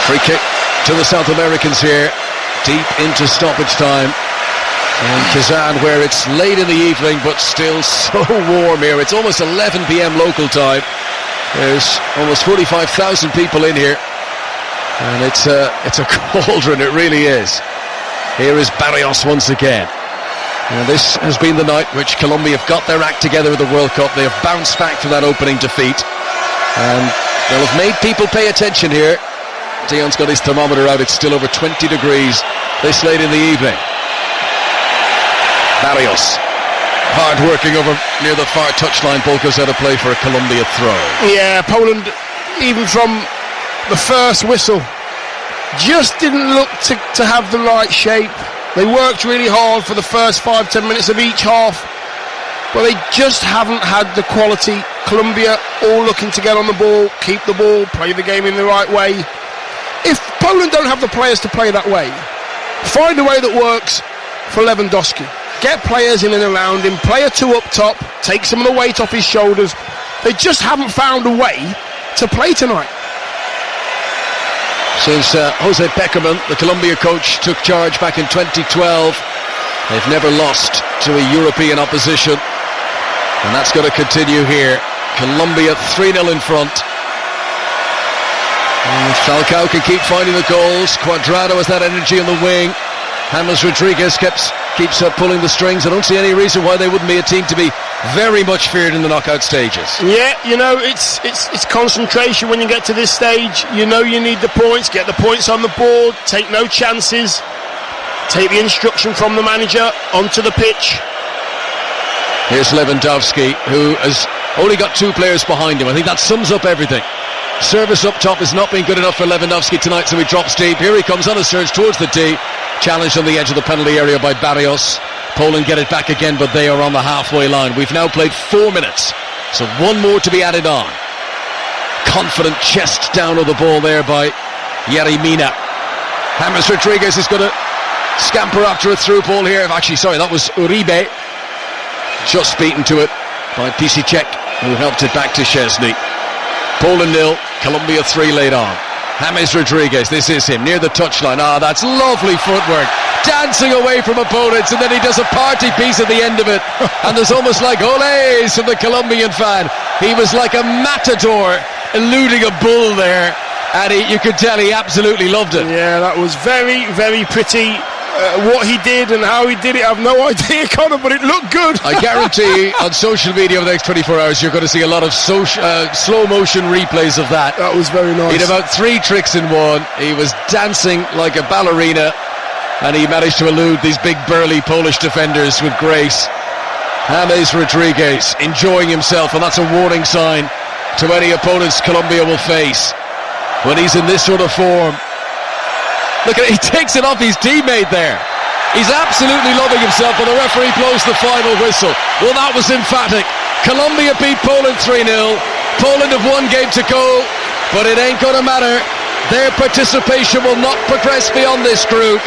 Free kick to the South Americans here, deep into stoppage time. And Kazan, where it's late in the evening but still so warm here. It's almost 11 p.m. local time. There's almost 45,000 people in here, and it's a cauldron, it really is. Here is Barrios once again. And this has been the night which Colombia have got their act together at the World Cup. They have bounced back from that opening defeat, and they'll have made people pay attention here. Dion's got his thermometer out. It's still over 20 degrees this late in the evening. Barrios, hard working over near the far touchline. Ball goes out of play for a Colombia throw. Yeah, Poland, even from the first whistle, just didn't look to have the right shape. They worked really hard for the first 5-10 minutes of each half, but they just haven't had the quality. Colombia all looking to get on the ball, keep the ball, play the game in the right way. If Poland don't have the players to play that way, find a way that works for Lewandowski. Get players in and around him, play a 2 up top, take some of the weight off his shoulders. They just haven't found a way to play tonight. Since Jose Pekerman, the Colombia coach, took charge back in 2012, they've never lost to a European opposition, and that's going to continue here. Colombia 3-0 in front. And Falcao can keep finding the goals. Cuadrado has that energy in the wing. James Rodriguez keeps pulling the strings. I don't see any reason why they wouldn't be a team to be very much feared in the knockout stages. Yeah, you know, it's concentration when you get to this stage. You know you need the points, get the points on the board, take no chances, take the instruction from the manager onto the pitch. Here's Lewandowski, who has only got 2 players behind him. I think that sums up everything. Service up top has not been good enough for Lewandowski tonight, so he drops deep. Here he comes on a surge towards the D. Challenged on the edge of the penalty area by Barrios. Poland get it back again, but they are on the halfway line. We've now played 4 minutes, so 1 more to be added on. Confident chest down of the ball there by Yerry Mina. James Rodriguez is going to scamper after a through ball here. Actually, sorry, that was Uribe. Just beaten to it by Pisicek, who helped it back to Szczesny. Poland 0, Colombia 3 laid on. James Rodriguez, this is him, near the touchline. That's lovely footwork. Dancing away from opponents, and then he does a party piece at the end of it. And there's almost like olays from the Colombian fan. He was like a matador eluding a bull there. And you could tell he absolutely loved it. Yeah, that was very, very pretty. What he did and how he did it, I have no idea, Conor, but it looked good. I guarantee on social media over the next 24 hours you're going to see a lot of slow motion replays of that. That was very nice. He had about 3 tricks in one. He was dancing like a ballerina, and he managed to elude these big burly Polish defenders with grace. James Rodriguez enjoying himself, and that's a warning sign to any opponents Colombia will face when he's in this sort of form. Look at it, he takes it off his teammate there. He's absolutely loving himself, and the referee blows the final whistle. Well, that was emphatic. Colombia beat Poland 3-0. Poland have one game to go, but it ain't gonna matter. Their participation will not progress beyond this group.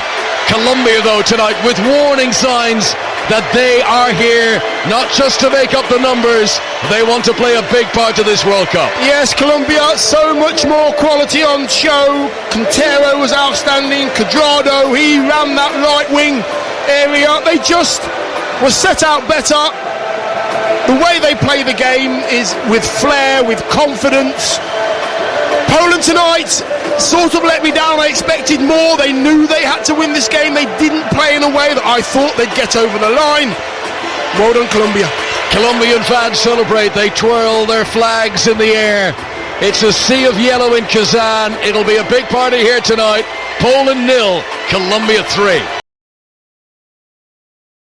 Colombia, though, tonight with warning signs that they are here not just to make up the numbers, they want to play a big part of this World Cup. Yes, Colombia, so much more quality on show. Quintero was outstanding. Cuadrado, he ran that right wing area. They just were set out better. The way they play the game is with flair, with confidence. Poland tonight sort of let me down. I expected more. They knew they had to win this game. They didn't play in a way that I thought they'd get over the line. Well done, Colombia. Colombian fans celebrate. They twirl their flags in the air. It's a sea of yellow in Kazan. It'll be a big party here tonight. Poland 0, Colombia 3.